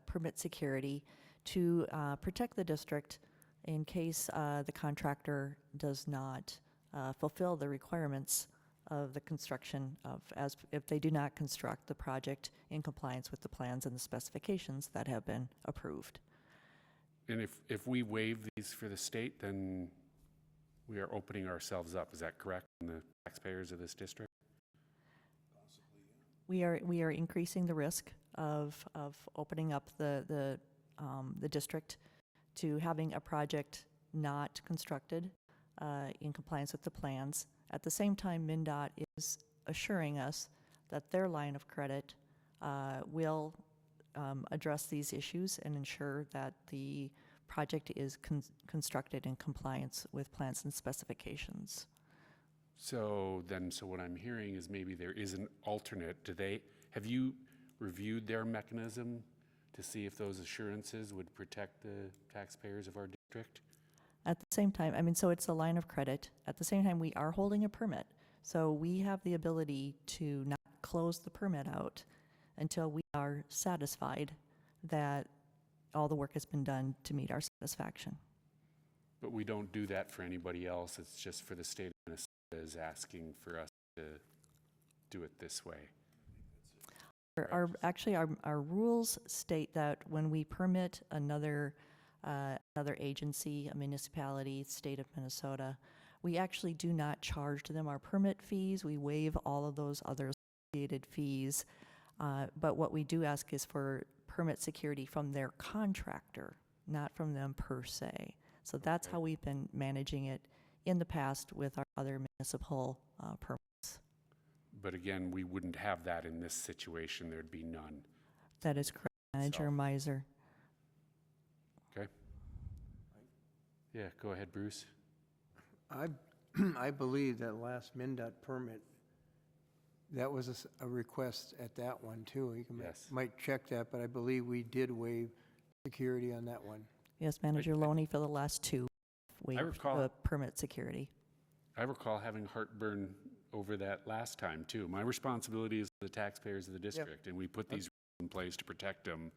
permit security to protect the district in case the contractor does not fulfill the requirements of the construction if they do not construct the project in compliance with the plans and the specifications that have been approved. And if we waive these for the state, then we are opening ourselves up. Is that correct? And the taxpayers of this district? We are increasing the risk of opening up the district to having a project not constructed in compliance with the plans. At the same time, Mndot is assuring us that their line of credit will address these issues and ensure that the project is constructed in compliance with plans and specifications. So what I'm hearing is maybe there is an alternate. Have you reviewed their mechanism to see if those assurances would protect the taxpayers of our district? At the same time, so it's a line of credit. At the same time, we are holding a permit. So we have the ability to not close the permit out until we are satisfied that all the work has been done to meet our satisfaction. But we don't do that for anybody else. It's just for the state of Minnesota is asking for us to do it this way. Our rules state that when we permit another agency, a municipality, state of Minnesota, we actually do not charge them our permit fees. We waive all of those other associated fees. But what we do ask is for permit security from their contractor, not from them per se. So that's how we've been managing it in the past with our other municipal permits. But again, we wouldn't have that in this situation. There'd be none. That is correct, Manager Miser. Okay. Yeah, go ahead, Bruce. I believe that last Mndot permit, that was a request at that one too. You might check that, but I believe we did waive security on that one. Yes, Manager Loney, for the last two, waived permit security. I recall having heartburn over that last time too. My responsibility is the taxpayers of the district, and we put these rules in place to protect them.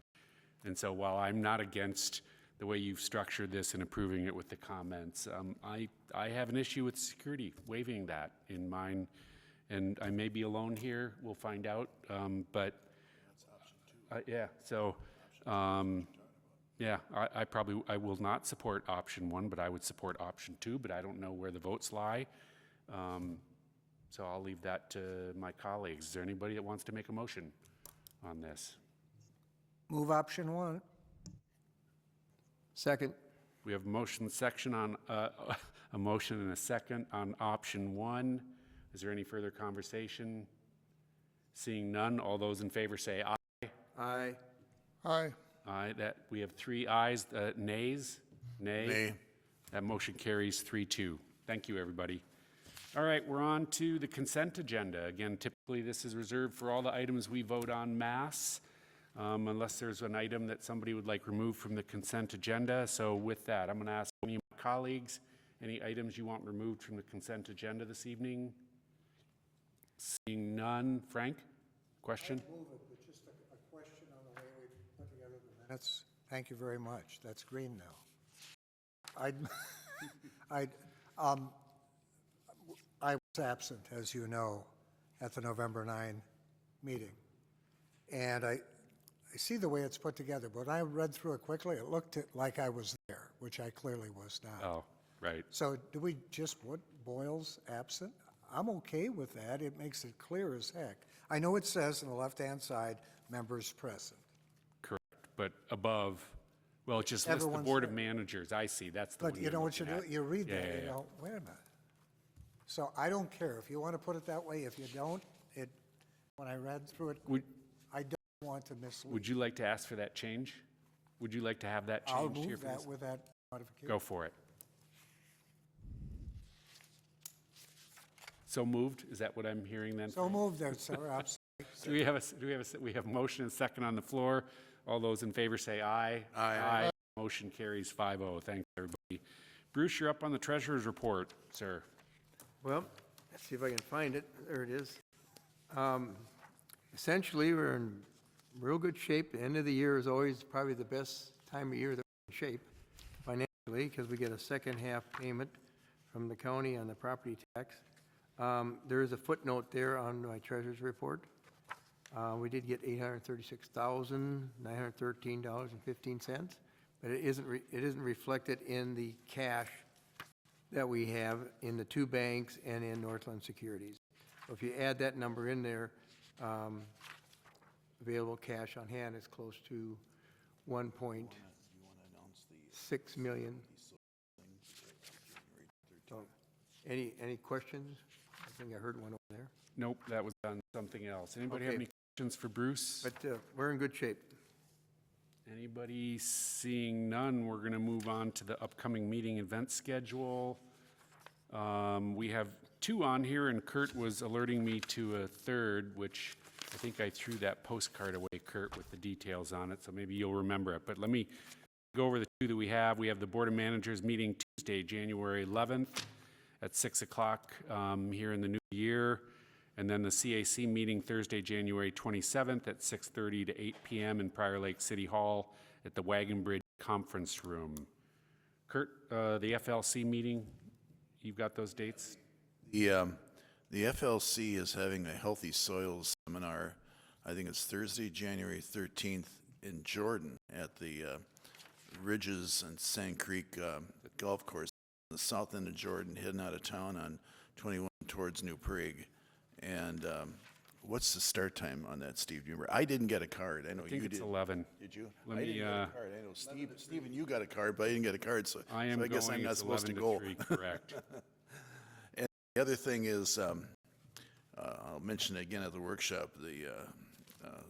And so while I'm not against the way you've structured this and approving it with the comments, I have an issue with security, waiving that in mind. And I may be alone here, we'll find out, but yeah, so yeah, I will not support option 1, but I would support option 2, but I don't know where the votes lie. So I'll leave that to my colleagues. Is there anybody that wants to make a motion on this? Move option 1. Second. We have a motion section on a motion and a second on option 1. Is there any further conversation? Seeing none, all those in favor say aye. Aye. Aye. Aye. That we have 3 ayes. Nays? Nay. Nay. That motion carries 3-2. Thank you, everybody. All right, we're on to the consent agenda. Again, typically this is reserved for all the items we vote on mass, unless there's an item that somebody would like removed from the consent agenda. So with that, I'm going to ask any of my colleagues Any items you want removed from the consent agenda this evening? Seeing none. Frank, question? Move it, but just a question on the way we put together the minutes. Thank you very much. That's green now. I was absent, as you know, at the November 9 meeting. And I see the way it's put together, but when I read through it quickly, it looked like I was there, which I clearly was not. Oh, right. So do we just put Boyle's absent? I'm okay with that. It makes it clear as heck. I know it says on the left-hand side, members present. Correct. But above, well, it just lists the Everyone's Board of there. Managers. I see. That's the But one you you're know what you looking do? at. You read Yeah, that, yeah, you yeah. go, wait a minute. So I don't care. If you want to put it that way, if you don't, when I read through it, I don't want to mislead. Would you like to ask for that change? Would you like to have that I'll changed here move for that this? with that modification. Go for it. So moved? Is that what I'm hearing then? So moved there, sir. Absolutely. We have a motion and second on the floor. All those in favor say aye. Aye. Motion carries 5-0. Thanks, everybody. Bruce, you're up on the treasurer's report, sir. Well, let's see if I can find it. There it is. Essentially, we're in real good shape. The end of the year is always probably the best time of year that we're in shape financially, because we get a second half payment from the county on the property tax. There is a footnote there on my treasurer's report. We did get $836,913.15, but it isn't reflected in the cash that we have in the two banks and in Northland Securities. So if you add that number in there, available cash on hand is close to 1.6 million. So, any questions? I think I heard one over there. Nope, that was on something else. Anybody have Okay. any questions for Bruce? But we're in good shape. Anybody? Seeing none, we're going to move on to the upcoming meeting event schedule. We have two on here, and Kurt was alerting me to a third, which I think I threw that postcard away, Kurt, with the details on it, so maybe you'll remember it. But let me go over the two that we have. We have the Board of Managers meeting Tuesday, January 11th at 6 o'clock here in the new year. And then the CAC meeting Thursday, January 27th at 6:30 to 8 p.m. in Prior Lake City Hall at the Wagon Bridge Conference Room. Kurt, the FLC meeting, you've got those dates? The FLC is having a healthy soils seminar. I think it's Thursday, January 13th in Jordan at the Ridges and Sand Creek Golf Course on the south end of Jordan, heading out of town on 21 towards New Prague. And what's the start time on that, Steve? Do you remember? I didn't get a card. I know I think you it's did. 11. Did you? Let I me, didn't get a card. I know Steven, you got a card, but I didn't get a card, so I am so I guess going, I'm not it's supposed to 11 go. 3, correct. And the other thing is, I'll mention it again at the workshop, the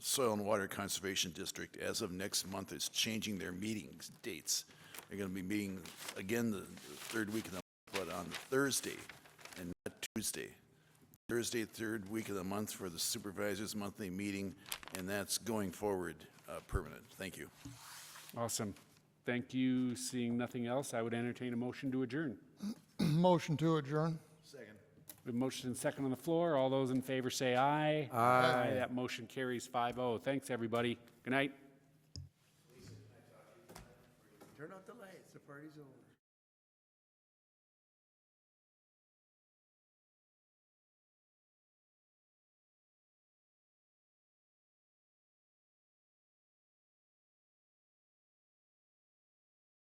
Soil and Water Conservation District, as of next month, is changing their meetings dates. They're going to be meeting again the third week of the month, but on Thursday and not Tuesday. Thursday, third week of the month for the supervisors' monthly meeting, and that's going forward permanent. Thank you. Awesome. Thank you. Seeing nothing else, I would entertain a motion to adjourn. Motion to adjourn. We have motion and second on the floor. All those in favor say aye. Aye. That motion carries 5-0. Thanks, everybody. Good night. Turn out the lights. The party's over.